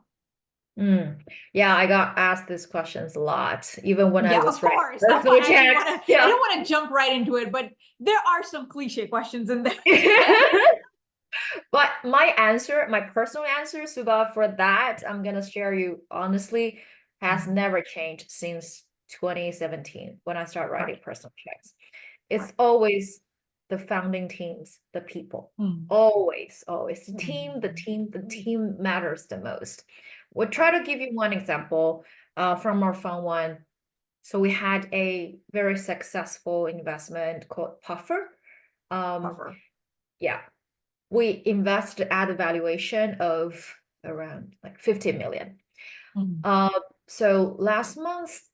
[SPEAKER 1] Mm. Yeah, I got asked these questions a lot, even when I
[SPEAKER 2] Yeah, of
[SPEAKER 1] was writing
[SPEAKER 2] course. That's why
[SPEAKER 1] personal
[SPEAKER 2] I didn't
[SPEAKER 1] checks.
[SPEAKER 2] want to, I
[SPEAKER 1] Yeah.
[SPEAKER 2] don't want to jump right into it, but there are some cliche questions in there.
[SPEAKER 1] But my personal answer, Subha, for that, I'm gonna share you honestly, has
[SPEAKER 2] Mm.
[SPEAKER 1] never changed since 2017 when I started writing
[SPEAKER 2] Right,
[SPEAKER 1] personal checks. It's
[SPEAKER 2] right.
[SPEAKER 1] always the founding teams, the people.
[SPEAKER 2] Mm.
[SPEAKER 1] Always, always.
[SPEAKER 2] Mm.
[SPEAKER 1] The team matters the most. We'll try
[SPEAKER 2] Right.
[SPEAKER 1] to give you one example from our fund one. So we had a very successful investment called Puffer. Um,
[SPEAKER 2] Buffer.
[SPEAKER 1] yeah, we invested at a valuation of around like 50 million.
[SPEAKER 2] Mm.
[SPEAKER 1] Uh, so last month,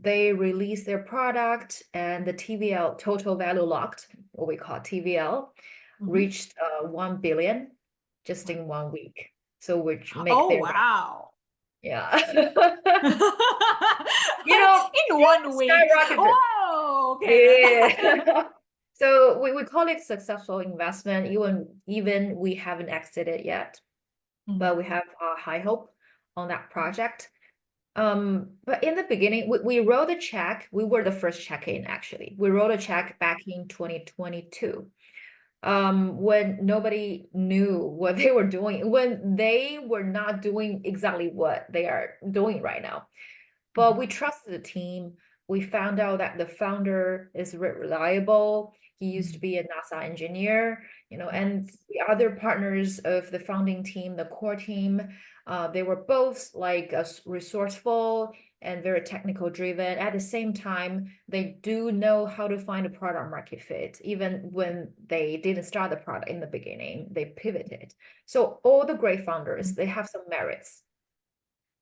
[SPEAKER 1] they released their product and the TVL, total value locked, what we call TVL,
[SPEAKER 2] Mhm.
[SPEAKER 1] reached 1 billion just
[SPEAKER 2] Right.
[SPEAKER 1] in 1 week. So which make
[SPEAKER 2] Oh,
[SPEAKER 1] their,
[SPEAKER 2] wow.
[SPEAKER 1] yeah.
[SPEAKER 2] In one week.
[SPEAKER 1] Skyrocketed.
[SPEAKER 2] Whoa, okay then.
[SPEAKER 1] Yeah. So we call it successful investment, even we haven't exited yet. but
[SPEAKER 2] Mhm.
[SPEAKER 1] we have high hope on that project. But in the beginning, we wrote a check. We were the first check-in, actually. We wrote a check back in 2022, when nobody knew what they were doing, when they were not doing exactly what they are doing right now. But
[SPEAKER 2] Mhm.
[SPEAKER 1] we trusted the team. We found out that the founder is reliable. He used to
[SPEAKER 2] Mhm.
[SPEAKER 1] be a NASA engineer, and
[SPEAKER 2] Nice.
[SPEAKER 1] the other partners of the founding team, the core team, they were both like resourceful and very technical driven. At the same time, they do know how to find a product market fit. Even when they didn't start the product in the beginning, they pivoted. So all the great founders,
[SPEAKER 2] Mhm.
[SPEAKER 1] they have some merits.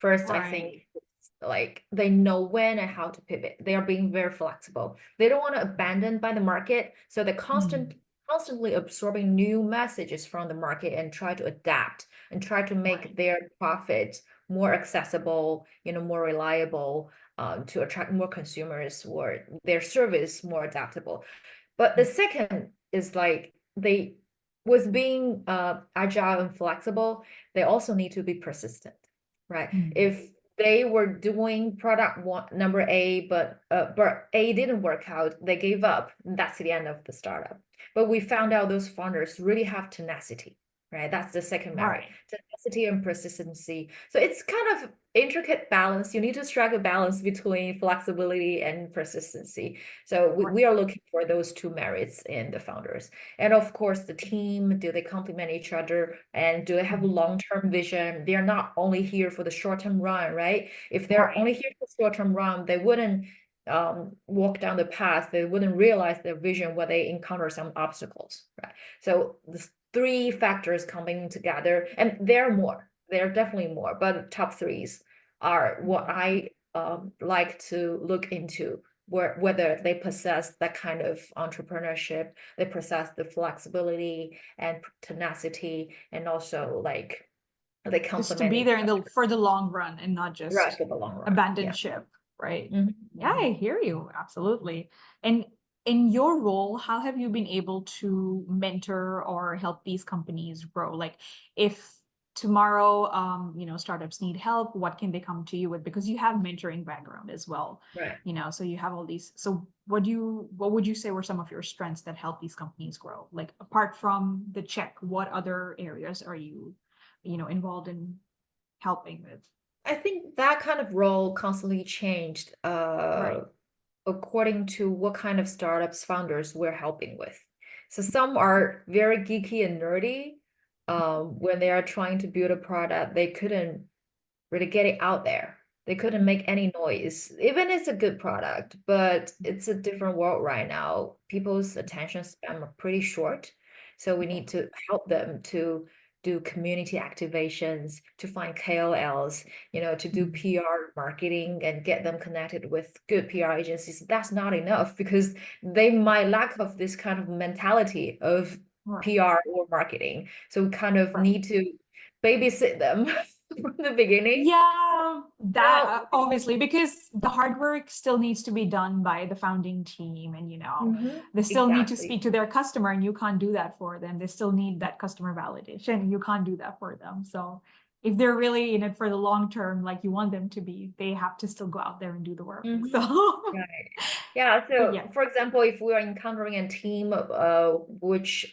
[SPEAKER 1] First, I think
[SPEAKER 2] Right.
[SPEAKER 1] it's like they know when and how to pivot. They are being very flexible. They don't want to abandon by the market, so they're
[SPEAKER 2] Mhm.
[SPEAKER 1] constantly absorbing new messages from the market and try to adapt and try to make
[SPEAKER 2] Right.
[SPEAKER 1] their profit more accessible, more reliable, to attract more consumers, or their service more adaptable. But the second is like they, with being agile and flexible, they also need to be persistent, right?
[SPEAKER 2] Mhm.
[SPEAKER 1] If they were doing product one, number A, but A didn't work out, they gave up. That's the end of the startup. But we found out those founders really have tenacity, right? That's the second merit,
[SPEAKER 2] Right.
[SPEAKER 1] tenacity and persistency. So it's kind of intricate balance. You need to strike a balance between flexibility and persistency. So
[SPEAKER 2] Right.
[SPEAKER 1] we are looking for those two merits in the founders. And of course, the team, do they complement each other? And do they have a
[SPEAKER 2] Mhm.
[SPEAKER 1] long-term vision? They're not only here for the short-term run, right? If they're
[SPEAKER 2] Right.
[SPEAKER 1] only here for short-term run, they wouldn't walk down the path. They wouldn't realize their vision when they encounter some obstacles, right? So the three factors coming together, and there are more. There are definitely more, but top threes are what
[SPEAKER 2] Mhm.
[SPEAKER 1] I like to look into, whether they possess that kind of entrepreneurship, they possess the flexibility and tenacity, and also like they
[SPEAKER 2] Just to
[SPEAKER 1] complement
[SPEAKER 2] be
[SPEAKER 1] each
[SPEAKER 2] there in the
[SPEAKER 1] other,
[SPEAKER 2] for the long run and not
[SPEAKER 1] right,
[SPEAKER 2] just
[SPEAKER 1] for the long run.
[SPEAKER 2] abandon
[SPEAKER 1] Yeah.
[SPEAKER 2] ship, right?
[SPEAKER 1] Mhm,
[SPEAKER 2] Yeah,
[SPEAKER 1] mhm.
[SPEAKER 2] I hear you. Absolutely. And in your role, how have you been able to mentor or help these companies grow? Like if tomorrow startups need help, what can they come to you with? Because you have mentoring background as well,
[SPEAKER 1] Right.
[SPEAKER 2] so you have all these. So what would you say were some of your strengths that help these companies grow? Like apart from the check, what other areas are you, involved in helping with?
[SPEAKER 1] I think that kind of role constantly changed
[SPEAKER 2] Right.
[SPEAKER 1] according to what kind of startups founders we're helping with. So some are very geeky and nerdy. When they are trying to build a product, they couldn't really get it out there. They couldn't make any noise. Even it's a good product, but it's a different world right now. People's attention span are pretty short. So we
[SPEAKER 2] Right.
[SPEAKER 1] need to help them to do community activations, to find KOLs, to do
[SPEAKER 2] Mhm.
[SPEAKER 1] PR marketing and get them connected with good PR agencies. That's not enough because they might lack of this kind of mentality of
[SPEAKER 2] Right.
[SPEAKER 1] PR or marketing. So we kind of
[SPEAKER 2] Right.
[SPEAKER 1] need to babysit them from the beginning.
[SPEAKER 2] Yeah, that
[SPEAKER 1] Well,
[SPEAKER 2] obviously, because the hard work still needs to be done by the founding team, and they still need to
[SPEAKER 1] exactly.
[SPEAKER 2] speak to their customer, and you can't do that for them. They still need that customer validation, and you can't do that for them. So, if they're really in it for the long term, like you want them to be, they have to still go out there and do the work. So,
[SPEAKER 1] Mhm. Right. Yeah,
[SPEAKER 2] but
[SPEAKER 1] so
[SPEAKER 2] yeah.
[SPEAKER 1] for example, if we are encountering a team which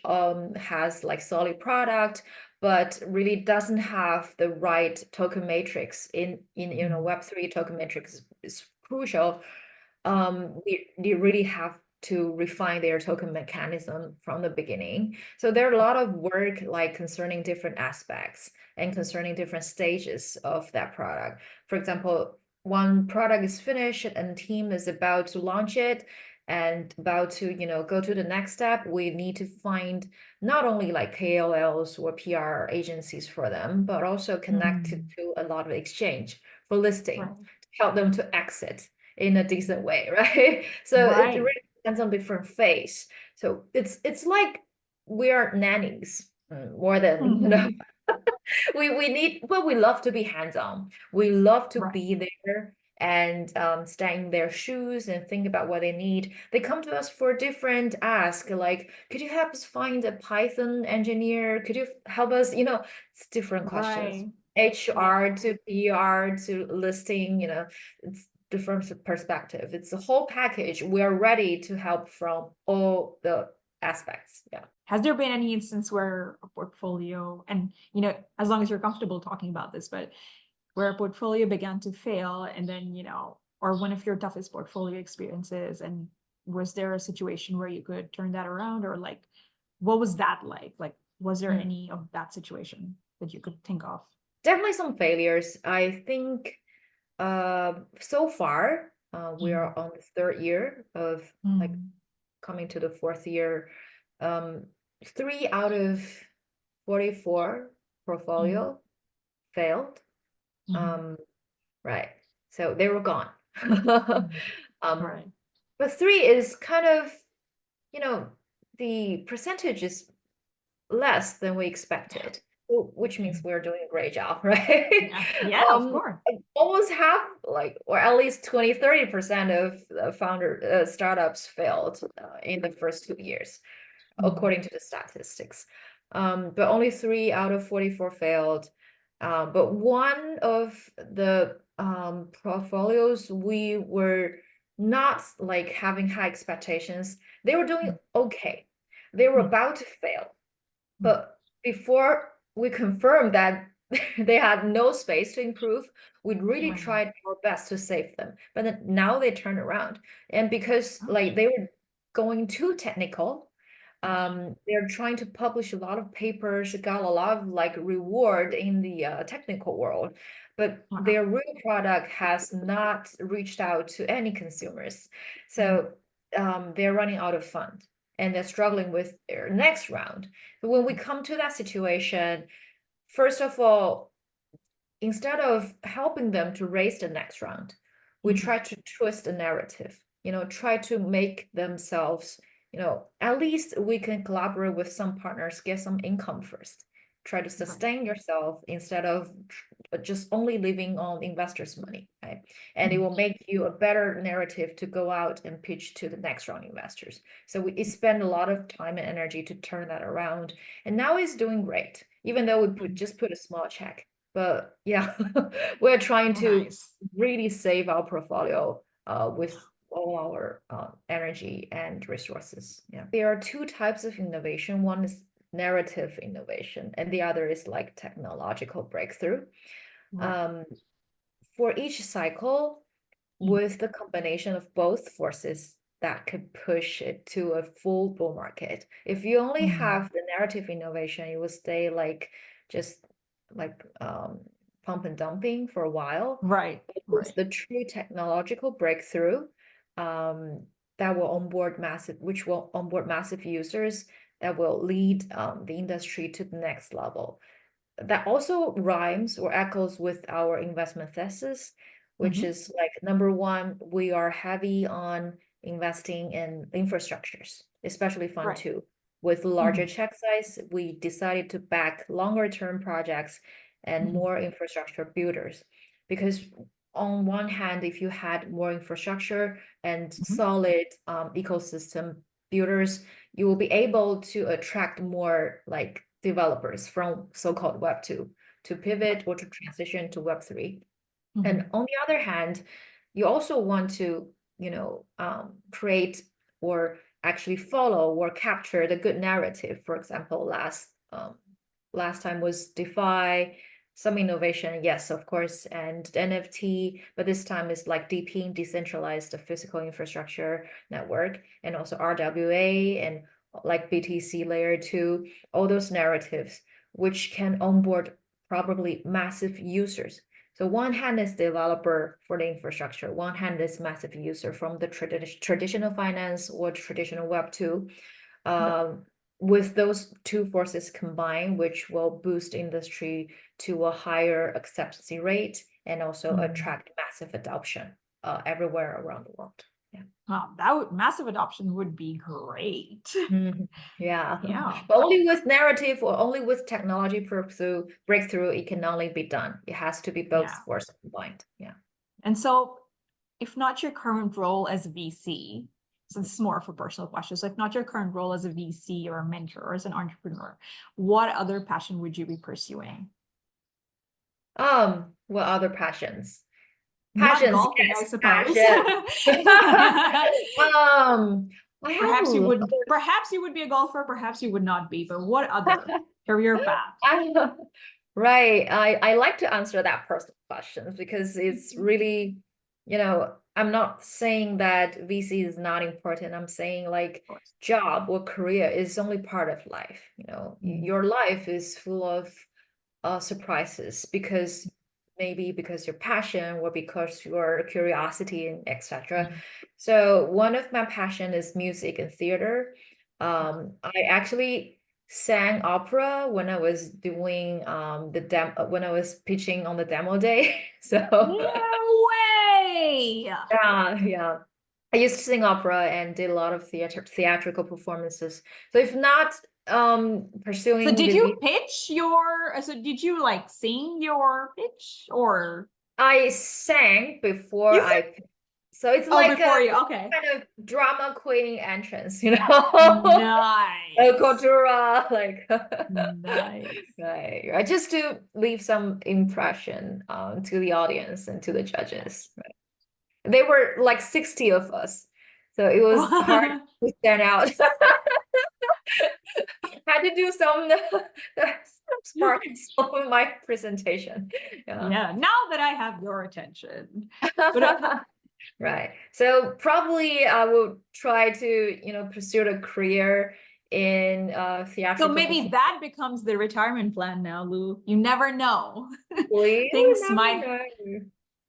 [SPEAKER 1] has like solid product but really doesn't have the right token matrix in
[SPEAKER 2] Mhm.
[SPEAKER 1] Web3 token matrix is crucial.
[SPEAKER 2] Right.
[SPEAKER 1] We really have to refine their token mechanism from the beginning. So there are a lot of work like concerning different aspects and concerning different stages of that product. For example, one product is finished and team is about to launch it and about to go to the next step, we need to find not only like KOLs or PR agencies for them, but also connect
[SPEAKER 2] Mhm.
[SPEAKER 1] to a lot of exchange for listing
[SPEAKER 2] Right.
[SPEAKER 1] to help them to exit in a decent way, right? So it
[SPEAKER 2] Right.
[SPEAKER 1] really depends on different phase. So it's like we are nannies, more than
[SPEAKER 2] Mhm.
[SPEAKER 1] we need, but we love to be hands-on. We love to
[SPEAKER 2] Right.
[SPEAKER 1] be there and stand in their shoes and think about what they need. They come to us for different ask, like, could you help us find a Python engineer? Could you help us, it's different questions.
[SPEAKER 2] Right. Yeah.
[SPEAKER 1] HR to PR to listing, it's different perspective. It's a whole package. We are ready to help from all the aspects. Yeah.
[SPEAKER 2] Has there been any instance where a portfolio, and as long as you're comfortable talking about this, but where a portfolio began to fail and then, or one of your toughest portfolio experiences, and was there a situation where you could turn that around, or like, what was that like? Like, was there any of that situation that you could think of?
[SPEAKER 1] Definitely some failures. I think so far we are on the third year of like
[SPEAKER 2] Mm.
[SPEAKER 1] coming to the fourth year. 3 out of 44
[SPEAKER 2] Mm.
[SPEAKER 1] portfolio failed.
[SPEAKER 2] Mhm.
[SPEAKER 1] Right. So they were gone.
[SPEAKER 2] Mm.
[SPEAKER 1] Um,
[SPEAKER 2] Right.
[SPEAKER 1] but three is kind of, the percentage is less than we expected, which means
[SPEAKER 2] Mm.
[SPEAKER 1] we're doing a great job, right?
[SPEAKER 2] Yeah. Yeah, of course.
[SPEAKER 1] Almost half, like, or at least 20-30% of the founder startups failed in the first 2 years,
[SPEAKER 2] Mm.
[SPEAKER 1] according to the statistics. But only 3 out of 44 failed. But one of the portfolios, we were not like having high expectations. They were doing
[SPEAKER 2] Mm.
[SPEAKER 1] okay. They were
[SPEAKER 2] Mm.
[SPEAKER 1] about to fail.
[SPEAKER 2] Mm.
[SPEAKER 1] But before we confirmed that they had no space to improve, we really
[SPEAKER 2] Right.
[SPEAKER 1] tried our best to save them. But then now they turned around. And because
[SPEAKER 2] Oh,
[SPEAKER 1] like they were going too technical,
[SPEAKER 2] yeah.
[SPEAKER 1] they're trying to publish a lot of papers, got a lot of like reward in the technical world, but
[SPEAKER 2] Wow.
[SPEAKER 1] their real product has not reached out to any consumers.
[SPEAKER 2] Mm.
[SPEAKER 1] So they're running out of fund and they're struggling with their next round. But when we come to that situation, first of all, instead of helping them to raise the next round, we
[SPEAKER 2] Mm.
[SPEAKER 1] try to twist the narrative, try to make themselves, at least we can collaborate with some partners, get some income first. Try to
[SPEAKER 2] Right.
[SPEAKER 1] sustain yourself instead of just only living on investors' money, right? And it
[SPEAKER 2] Mm.
[SPEAKER 1] will make you a better narrative to go out and pitch to the next round investors. So we spend a lot of time and energy to turn that around. And now it's doing great, even though we
[SPEAKER 2] Mm.
[SPEAKER 1] just put a small check. But yeah, we're trying
[SPEAKER 2] Oh,
[SPEAKER 1] to
[SPEAKER 2] nice.
[SPEAKER 1] really save our portfolio with all our energy and resources. Yeah. There are two types of innovation. One is narrative innovation, and the other is like technological breakthrough.
[SPEAKER 2] Right.
[SPEAKER 1] Um, for each cycle,
[SPEAKER 2] Mm.
[SPEAKER 1] with the combination of both forces that could push it to a full bull market. If you only
[SPEAKER 2] Mm.
[SPEAKER 1] have the narrative innovation, you will stay like just like pump and dumping for a while.
[SPEAKER 2] Right.
[SPEAKER 1] But with
[SPEAKER 2] Right.
[SPEAKER 1] the true technological breakthrough, that will which will onboard massive users that will lead the industry to the next level. That also rhymes or echoes with our investment thesis, which
[SPEAKER 2] Mhm.
[SPEAKER 1] is like number one, we are heavy on investing in infrastructures, especially fund
[SPEAKER 2] Right.
[SPEAKER 1] two. With larger
[SPEAKER 2] Mhm.
[SPEAKER 1] check size, we decided to back longer term projects and
[SPEAKER 2] Mhm.
[SPEAKER 1] more infrastructure builders. Because on one hand, if you had more infrastructure and
[SPEAKER 2] Mhm.
[SPEAKER 1] solid ecosystem builders, you will be able to attract more like developers from so-called Web 2 to pivot
[SPEAKER 2] Right.
[SPEAKER 1] or to transition to Web 3. And
[SPEAKER 2] Mhm.
[SPEAKER 1] on the other hand, you also want to, create or actually follow or capture the good narrative. For example, last time was DeFi, some innovation, yes, of course, and NFT, but this time is like DePIN, decentralized physical infrastructure network, and also RWA and like BTC layer two, all those narratives, which can onboard probably massive users. So one hand is developer for the infrastructure, one hand is massive user from the traditional finance or traditional Web 2.
[SPEAKER 2] Right.
[SPEAKER 1] Um, with those two forces combined, which will boost industry to a higher acceptance rate and also
[SPEAKER 2] Mm.
[SPEAKER 1] attract massive adoption everywhere around the world. Yeah.
[SPEAKER 2] That would massive adoption would be great.
[SPEAKER 1] Mhm. Yeah.
[SPEAKER 2] Yeah.
[SPEAKER 1] But only with narrative or only with technology breakthrough, it can only be done. It has to be both
[SPEAKER 2] Yeah.
[SPEAKER 1] forces combined. Yeah.
[SPEAKER 2] And so if not your current role as a VC, so this is more of a personal question. So if not your current role as a VC or a mentor or as an entrepreneur, what other passion would you be pursuing?
[SPEAKER 1] What other passions?
[SPEAKER 2] Not
[SPEAKER 1] Passions,
[SPEAKER 2] golfing, I
[SPEAKER 1] yes,
[SPEAKER 2] suppose.
[SPEAKER 1] passions. I have a lot.
[SPEAKER 2] Perhaps you would be a golfer, perhaps you would not be, but what other career path?
[SPEAKER 1] Right. I like to answer that personal question because it's really, I'm not saying that VC is not important. I'm saying like
[SPEAKER 2] Of course.
[SPEAKER 1] job or career is only part of life. Your life is full of surprises because maybe because your passion or because your curiosity and etc.
[SPEAKER 2] Mhm.
[SPEAKER 1] So one of my passion is music and theater. I actually sang opera when I was doing the when I was pitching on the demo day. So
[SPEAKER 2] No way!
[SPEAKER 1] yeah. I used to sing opera and did a lot of theatrical performances. So if not
[SPEAKER 2] So
[SPEAKER 1] pursuing
[SPEAKER 2] did
[SPEAKER 1] the
[SPEAKER 2] you pitch your, so did you like sing your pitch or
[SPEAKER 1] I sang before
[SPEAKER 2] you said,
[SPEAKER 1] I, so it's
[SPEAKER 2] oh,
[SPEAKER 1] like a
[SPEAKER 2] before you, okay.
[SPEAKER 1] kind of drama queen entrance, A
[SPEAKER 2] Nice.
[SPEAKER 1] cultura, like,
[SPEAKER 2] Nice.
[SPEAKER 1] right. Just to leave some impression to the audience and to the judges. Right. They were like 60 of us, so it was hard to stand out. Had to do some sparks on my presentation. Yeah.
[SPEAKER 2] Yeah, now that I have your attention. But
[SPEAKER 1] Right. So probably I will try to, pursue a career in
[SPEAKER 2] so
[SPEAKER 1] theatrical
[SPEAKER 2] maybe
[SPEAKER 1] performance.
[SPEAKER 2] that becomes the retirement plan now, Lou. You never know.
[SPEAKER 1] We
[SPEAKER 2] Things
[SPEAKER 1] never
[SPEAKER 2] might.
[SPEAKER 1] know.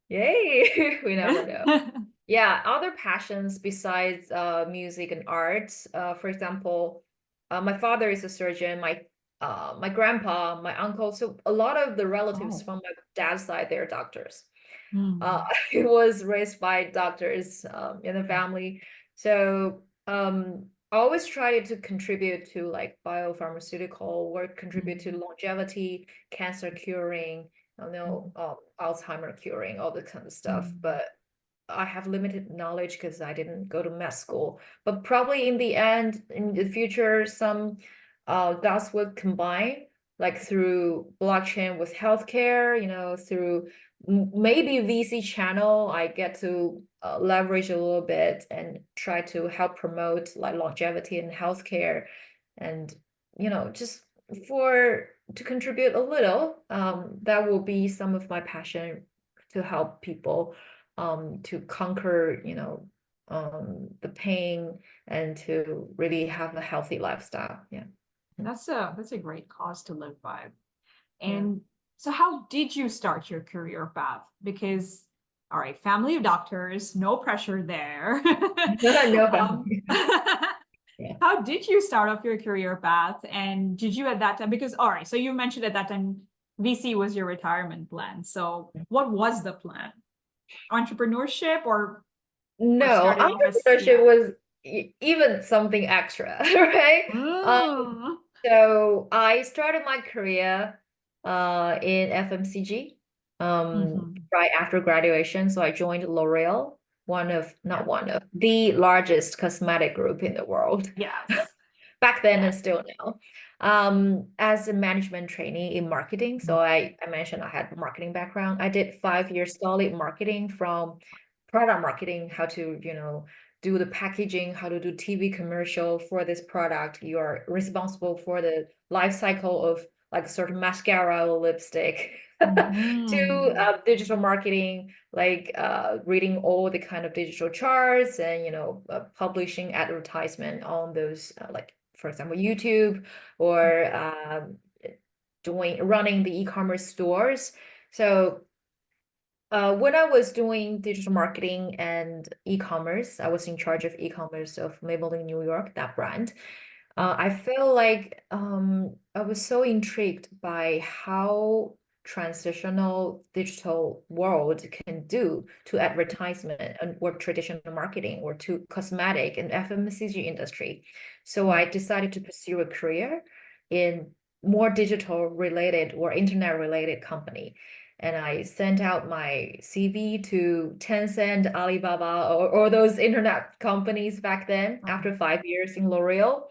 [SPEAKER 1] Yay. We never know. Yeah, other passions besides music and arts. For example, my father is a surgeon, my grandpa, my uncle. So a lot of the relatives
[SPEAKER 2] Oh.
[SPEAKER 1] from my dad's side, they're doctors.
[SPEAKER 2] Hmm.
[SPEAKER 1] I was raised by doctors in the family. So I always try to contribute to like biopharmaceutical work, contribute to longevity, cancer curing, Alzheimer curing, all the kind of stuff.
[SPEAKER 2] Hmm.
[SPEAKER 1] But I have limited knowledge because I didn't go to med school. But probably in the end, in the future, some dots would combine, like through blockchain with healthcare, through maybe VC channel. I get to leverage a little bit and try to help promote like longevity in healthcare, and just for to contribute a little. That will be some of my passion to help people to conquer, the pain and to really have a healthy lifestyle. Yeah.
[SPEAKER 2] That's a great cause to live by.
[SPEAKER 1] Yeah.
[SPEAKER 2] And so how did you start your career path? Because, all right, family of doctors, no pressure there.
[SPEAKER 1] No
[SPEAKER 2] um,
[SPEAKER 1] family. Yeah.
[SPEAKER 2] how did you start off your career path? And did you at that time, because, all right, so you mentioned at that time VC was your retirement plan. So what was the plan? Entrepreneurship or
[SPEAKER 1] No,
[SPEAKER 2] starting off as,
[SPEAKER 1] entrepreneurship
[SPEAKER 2] yeah.
[SPEAKER 1] was even something extra, right?
[SPEAKER 2] Mm.
[SPEAKER 1] So I started my career in FMCG
[SPEAKER 2] Mhm.
[SPEAKER 1] right after graduation. So I joined L'Oreal, one of, not
[SPEAKER 2] Yeah.
[SPEAKER 1] one of, the largest cosmetic group in the world.
[SPEAKER 2] Yes.
[SPEAKER 1] Back then
[SPEAKER 2] Yeah.
[SPEAKER 1] and still now. As a management trainee in marketing. So I mentioned I had a marketing background. I did 5 years solid marketing, from product marketing, how to, do the packaging, how to do TV commercial for this product. You are responsible for the life cycle of like sort of mascara or lipstick, to
[SPEAKER 2] Mhm.
[SPEAKER 1] digital marketing, like reading all the kind of digital charts and publishing advertisement on those like for example YouTube, or running the e-commerce stores. So when I was doing digital marketing and e-commerce, I was in charge of e-commerce of Maybelline New York, that brand. I feel like I was so intrigued by how transitional digital world can do to advertisement and or traditional marketing or to cosmetic and FMCG industry. So I decided to pursue a career in more digital related or internet related company. and I sent out my CV to Tencent, Alibaba, or those internet companies back then after 5 years in L'Oreal.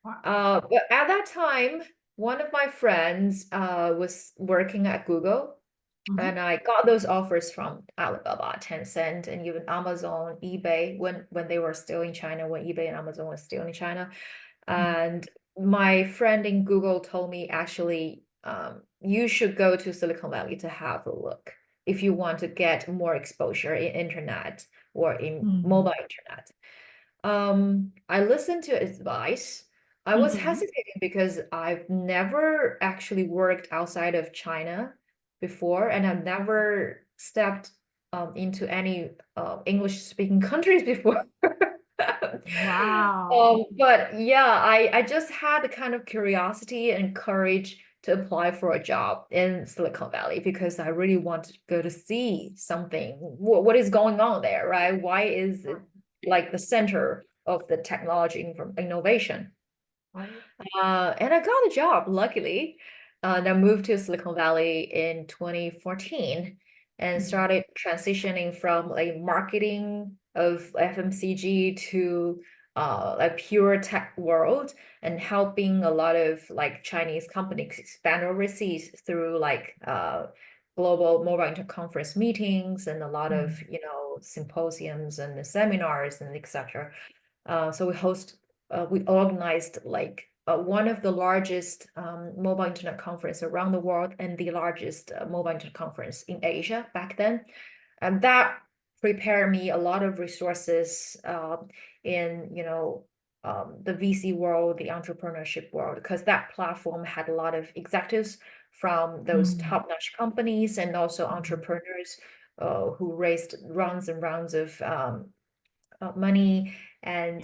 [SPEAKER 2] Wow.
[SPEAKER 1] But at that time, one of my friends was working at Google,
[SPEAKER 2] Mhm.
[SPEAKER 1] and I got those offers from Alibaba, Tencent, and even Amazon, eBay when they were still in China, when eBay and Amazon was still in China.
[SPEAKER 2] Mhm.
[SPEAKER 1] And my friend in Google told me actually, you should go to Silicon Valley to have a look if you want to get more exposure in internet or in
[SPEAKER 2] Mhm.
[SPEAKER 1] mobile internet. I listened to his advice. I was
[SPEAKER 2] Mhm.
[SPEAKER 1] hesitating because I've never actually worked outside of China before, and I've never stepped into any English-speaking countries before.
[SPEAKER 2] Wow.
[SPEAKER 1] But yeah, I just had the kind of curiosity and courage to apply for a job in Silicon Valley because I really wanted to go to see something. What is going on there, right? Why is it like the center of the technology innovation?
[SPEAKER 2] Right.
[SPEAKER 1] And I got a job, luckily. And I moved to Silicon Valley in 2014 and
[SPEAKER 2] Mhm.
[SPEAKER 1] started transitioning from like marketing of FMCG to a pure tech world and helping a lot of like Chinese companies expand overseas through like global mobile interconference meetings and a lot of,
[SPEAKER 2] Mhm.
[SPEAKER 1] symposiums and seminars and etc. So we organized like one of the largest mobile internet conference around the world and the largest mobile internet conference in Asia back then. And that prepared me a lot of resources in, the VC world, the entrepreneurship world, because that platform had a lot of executives from those
[SPEAKER 2] Mhm.
[SPEAKER 1] top-notch companies and also
[SPEAKER 2] Mhm.
[SPEAKER 1] entrepreneurs who raised rounds and rounds of money and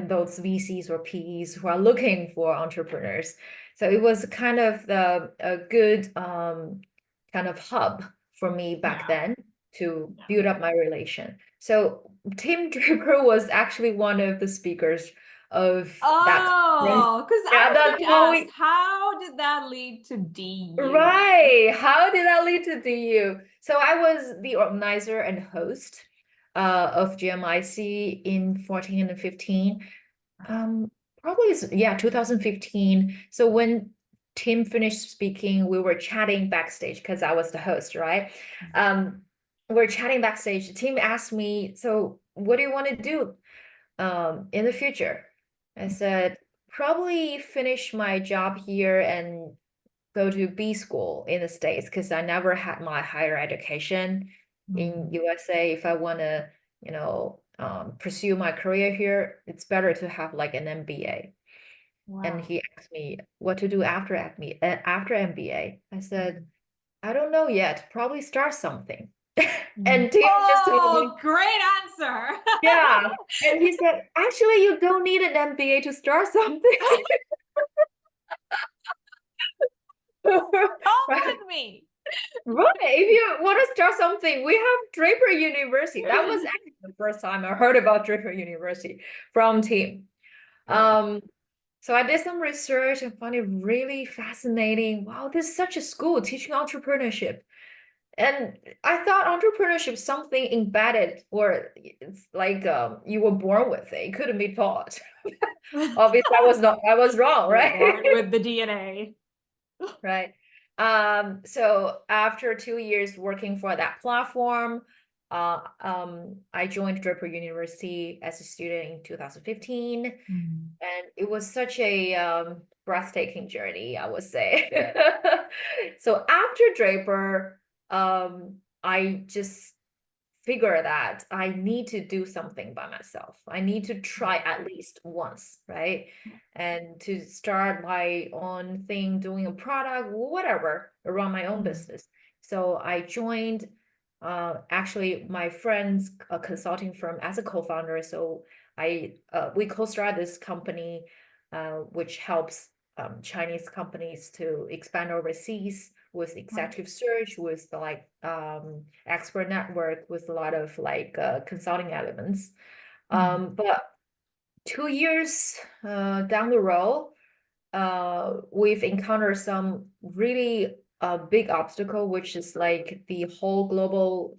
[SPEAKER 1] those VCs or PEs who are looking for entrepreneurs. So it was kind of a good kind of hub for me back
[SPEAKER 2] Yeah.
[SPEAKER 1] then to
[SPEAKER 2] Yeah.
[SPEAKER 1] build up my relation. So Tim Draper was actually one of the speakers of that conference.
[SPEAKER 2] Oh, because I
[SPEAKER 1] Yeah,
[SPEAKER 2] was
[SPEAKER 1] that's
[SPEAKER 2] going to
[SPEAKER 1] how
[SPEAKER 2] ask,
[SPEAKER 1] we
[SPEAKER 2] how did that lead to DU?
[SPEAKER 1] right. How did that lead to DU? So I was the organizer and host of GMIC in 14 and 15. Probably yeah, 2015. So when Tim finished speaking, we were chatting backstage because I was the host, right? Um, we're chatting backstage. Tim asked me, "So what do you want to do in the future?" I said, "Probably finish my job here and go to B school in the States because I never had my higher education in
[SPEAKER 2] Mhm.
[SPEAKER 1] USA. If I want to, pursue my career here, it's better to have like an MBA." And
[SPEAKER 2] Wow.
[SPEAKER 1] he asked me what to do after after MBA. I said, I don't know yet. Probably start something.
[SPEAKER 2] Mhm.
[SPEAKER 1] And Tim just told me,
[SPEAKER 2] Oh, great answer.
[SPEAKER 1] yeah. And he said, actually, you don't need an MBA to start something.
[SPEAKER 2] Come
[SPEAKER 1] Right.
[SPEAKER 2] with me.
[SPEAKER 1] Right. If you want to start something, we have Draper University. That was actually the first time I heard about Draper University from Tim.
[SPEAKER 2] Right.
[SPEAKER 1] Um, so I did some research and found it really fascinating. Wow, this is such a school teaching entrepreneurship. And I thought entrepreneurship is something embedded or it's like you were born with it. It couldn't be taught. Obviously, I was wrong,
[SPEAKER 2] You're
[SPEAKER 1] right?
[SPEAKER 2] born with the DNA.
[SPEAKER 1] Right. So after 2 years working for that platform, I joined Draper University as a student in 2015,
[SPEAKER 2] Mhm.
[SPEAKER 1] and it was such a breathtaking journey, I would say. So after Draper, I just figure that I need to do something by myself. I need to try at least once, right? And to start my own thing, doing a product, whatever, run my own
[SPEAKER 2] Mhm.
[SPEAKER 1] business. So I joined actually my friend's consulting firm as a co-founder. So we co-started this company which helps Chinese companies to expand overseas with
[SPEAKER 2] Wow.
[SPEAKER 1] executive search, with like expert network, with a lot of like consulting elements.
[SPEAKER 2] Mhm.
[SPEAKER 1] But 2 years down the road, we've encountered some really a big obstacle, which is like the whole global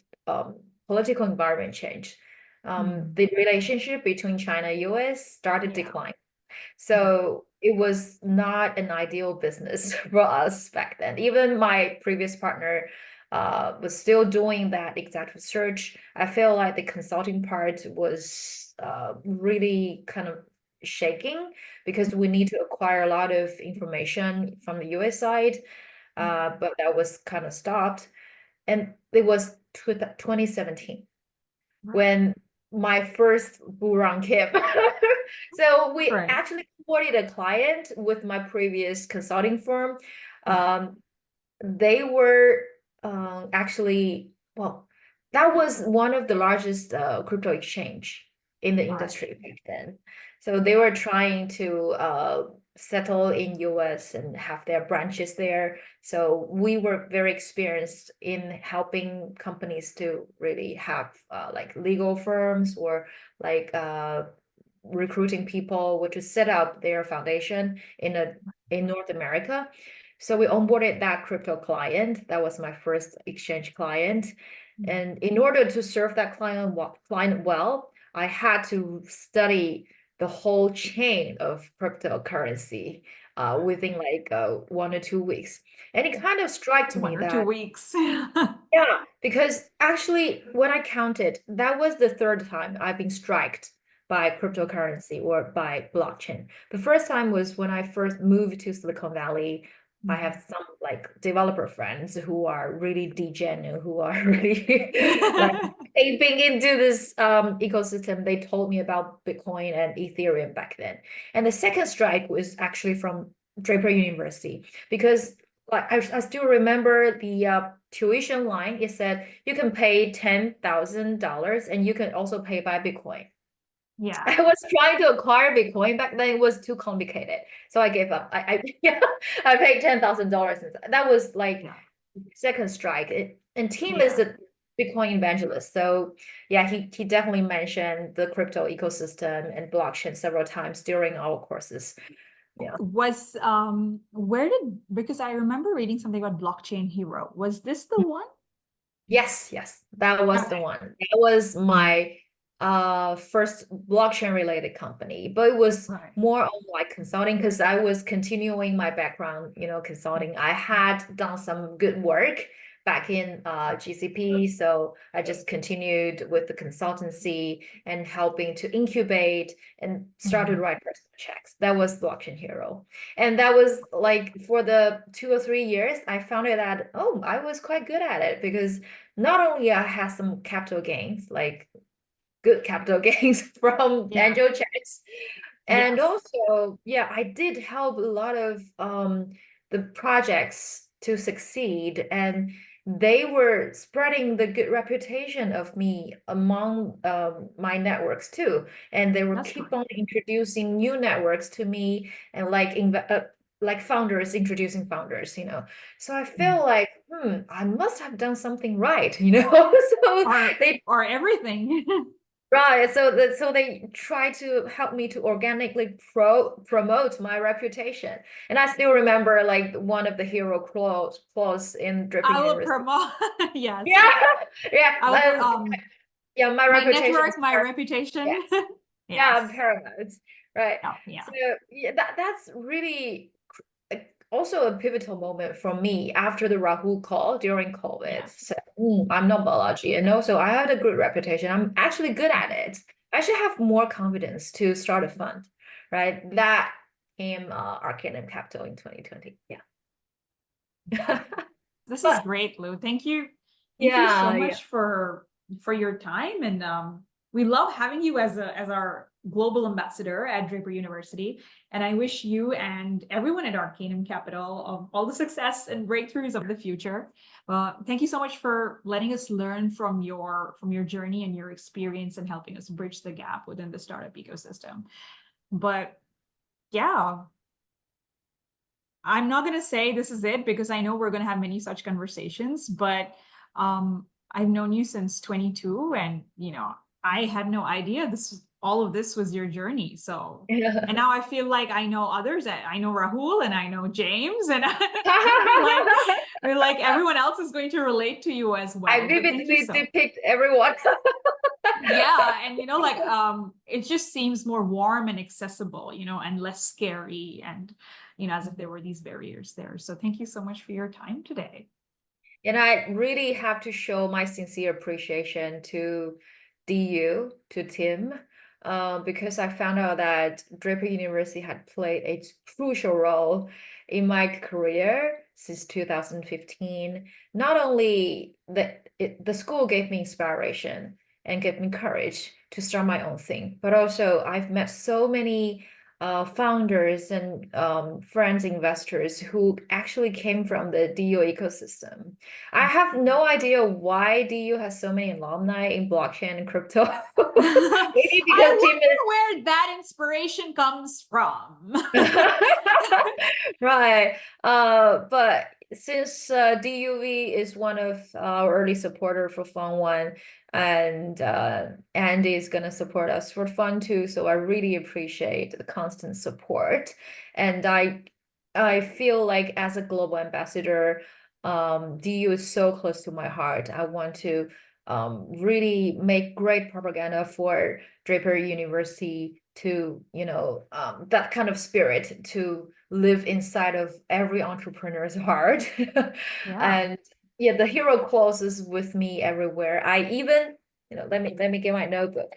[SPEAKER 1] political environment change. The relationship between China and US started
[SPEAKER 2] Yeah.
[SPEAKER 1] decline.
[SPEAKER 2] Yeah.
[SPEAKER 1] So it was not an ideal business for us back then. Even my previous partner was still doing that exact research. I feel like the consulting part was really kind of shaking because we need to acquire a lot of information from the US side, but that was kind of stopped. And it was 2017
[SPEAKER 2] Right.
[SPEAKER 1] when my first bull run came. So we
[SPEAKER 2] Right.
[SPEAKER 1] actually supported a client with my previous consulting firm.
[SPEAKER 2] Yeah.
[SPEAKER 1] Um, they were actually, well, that was one of the largest crypto exchange in the
[SPEAKER 2] Right.
[SPEAKER 1] industry back then. So they were trying to settle in US and have their branches there. So we were very experienced in helping companies to really have like legal firms or like recruiting people, which is set up their foundation in North America. So we onboarded that crypto client. That was my first exchange client. And in order to serve that client well, I had to study the whole chain of cryptocurrency within like 1 or 2 weeks. And it kind of struck
[SPEAKER 2] One
[SPEAKER 1] me
[SPEAKER 2] or two
[SPEAKER 1] that,
[SPEAKER 2] weeks.
[SPEAKER 1] yeah, because actually, when I counted, that was the third time I've been struck by cryptocurrency or by blockchain. The first time was when I first moved to Silicon Valley. I have some like developer friends who are really degen, who are really like aping into this ecosystem. They told me about Bitcoin and Ethereum back then. And the second strike was actually from Draper University because like I still remember the tuition line. It said you can pay $10,000 and you can also pay by Bitcoin.
[SPEAKER 2] Yeah.
[SPEAKER 1] I was trying to acquire Bitcoin back then. It was too complicated, so I gave up. I yeah, I paid $10,000. That was like
[SPEAKER 2] Yeah.
[SPEAKER 1] second strike. And Tim is
[SPEAKER 2] Yeah.
[SPEAKER 1] a Bitcoin evangelist, so yeah, he definitely mentioned the crypto ecosystem and blockchain several times during our courses. Yeah.
[SPEAKER 2] Was where did, because I remember reading something about blockchain hero. Was this the one?
[SPEAKER 1] Yes, yes, that was the
[SPEAKER 2] Okay.
[SPEAKER 1] one. That was my first blockchain related company, but it was
[SPEAKER 2] Right.
[SPEAKER 1] more of like consulting because I was continuing my background, consulting. I had done some good work back in GCP, so I just continued with the consultancy and helping to incubate and started
[SPEAKER 2] Mhm.
[SPEAKER 1] write personal checks. That was Blockchain Hero. And that was like for the 2 or 3 years, I found out that, oh, I was quite good at it because not only I had some capital gains, like good capital gains from
[SPEAKER 2] Yeah.
[SPEAKER 1] angel checks, and
[SPEAKER 2] Yes.
[SPEAKER 1] also, yeah, I did help a lot of the projects to succeed, and they were spreading the good reputation of me among my networks too. And they were
[SPEAKER 2] That's
[SPEAKER 1] keep
[SPEAKER 2] great.
[SPEAKER 1] on introducing new networks to me, and like founders introducing founders. So I
[SPEAKER 2] Mm.
[SPEAKER 1] feel like, I must have done something right. So they
[SPEAKER 2] Or everything.
[SPEAKER 1] right, so they try to help me to organically promote my reputation, and I still remember like one of the hero clause in Draper
[SPEAKER 2] I will
[SPEAKER 1] University.
[SPEAKER 2] promote. Yes.
[SPEAKER 1] Yeah, yeah,
[SPEAKER 2] I will
[SPEAKER 1] yeah. My
[SPEAKER 2] my
[SPEAKER 1] reputation is
[SPEAKER 2] network, my reputation.
[SPEAKER 1] yes, yeah,
[SPEAKER 2] Yes.
[SPEAKER 1] paramount, right?
[SPEAKER 2] Oh, yeah.
[SPEAKER 1] So yeah, that's really also a pivotal moment for me after the Rahul call during COVID.
[SPEAKER 2] Yes.
[SPEAKER 1] So, I'm not biology, and also I had a good reputation. I'm actually good at it. I should have more confidence to start a fund, right? That came Arcanum Capital in 2020. Yeah.
[SPEAKER 2] This is
[SPEAKER 1] But
[SPEAKER 2] great, Lou. Thank you. Thank you so
[SPEAKER 1] yeah, yeah.
[SPEAKER 2] much for your time. And we love having you as our global ambassador at Draper University. And I wish you and everyone at Arcanum Capital all the success and breakthroughs of the future. Thank you so much for letting us learn from your journey and your experience and helping us bridge the gap within the startup ecosystem. But yeah, I'm not going to say this is it because I know we're going to have many such conversations, but I've known you since 22 and, I had no idea all of this was your journey. So,
[SPEAKER 1] Yeah.
[SPEAKER 2] and now I feel like I know others. I know Rahul and I know James, and I feel like everyone else is going to relate to you as
[SPEAKER 1] I
[SPEAKER 2] well. But thank you
[SPEAKER 1] vividly
[SPEAKER 2] so.
[SPEAKER 1] depict everyone.
[SPEAKER 2] Yeah, and it just seems more warm and accessible, and less scary, and as if there were these barriers there. So thank you so much for your time today.
[SPEAKER 1] And I really have to show my sincere appreciation to DU, to Tim, because I found out that Draper University had played a crucial role in my career since 2015. Not only the school gave me inspiration and gave me courage to start my own thing, but also I've met so many founders and friends, investors who actually came from the DU ecosystem. I have no idea why DU has so many alumni in blockchain and crypto. Maybe
[SPEAKER 2] I
[SPEAKER 1] because Tim
[SPEAKER 2] wonder where that inspiration comes from.
[SPEAKER 1] is right. But since DUV is one of our early supporter for Fund One, and Andy is gonna support us for Fund Two, so I really appreciate the constant support. And I feel like as a global ambassador, DU is so close to my heart. I want to really make great propaganda for Draper University to, that kind of spirit to live inside of every entrepreneur's heart.
[SPEAKER 2] Yeah.
[SPEAKER 1] And yeah, the hero clause is with me everywhere. I even, let me get my notebook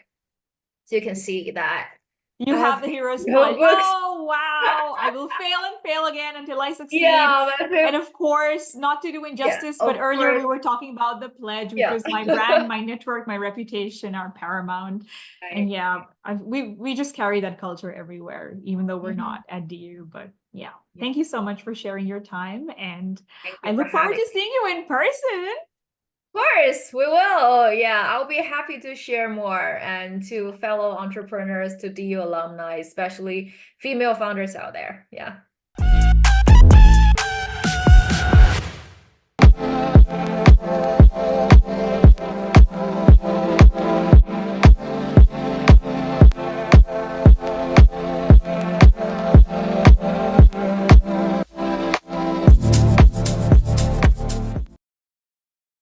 [SPEAKER 1] so you can see that
[SPEAKER 2] You
[SPEAKER 1] I
[SPEAKER 2] have
[SPEAKER 1] have
[SPEAKER 2] the hero's pledge.
[SPEAKER 1] notebooks.
[SPEAKER 2] Oh, wow. I will fail and fail again until I succeed.
[SPEAKER 1] Yeah,
[SPEAKER 2] And of course, not to do
[SPEAKER 1] yeah,
[SPEAKER 2] injustice, but
[SPEAKER 1] of
[SPEAKER 2] earlier we
[SPEAKER 1] course.
[SPEAKER 2] were talking about the pledge, which
[SPEAKER 1] Yeah.
[SPEAKER 2] was my brand, my network, my reputation are paramount. And
[SPEAKER 1] Right.
[SPEAKER 2] yeah, we just carry that culture everywhere, even though we're
[SPEAKER 1] Mhm.
[SPEAKER 2] not at DU. But yeah,
[SPEAKER 1] Yeah.
[SPEAKER 2] thank you so much for sharing your time. And
[SPEAKER 1] Thank
[SPEAKER 2] I
[SPEAKER 1] you for
[SPEAKER 2] look forward
[SPEAKER 1] having
[SPEAKER 2] to
[SPEAKER 1] me.
[SPEAKER 2] seeing you in person.
[SPEAKER 1] Of course, we will. Yeah, I'll be happy to share more and to fellow entrepreneurs, to DU alumni, especially female founders out there. Yeah.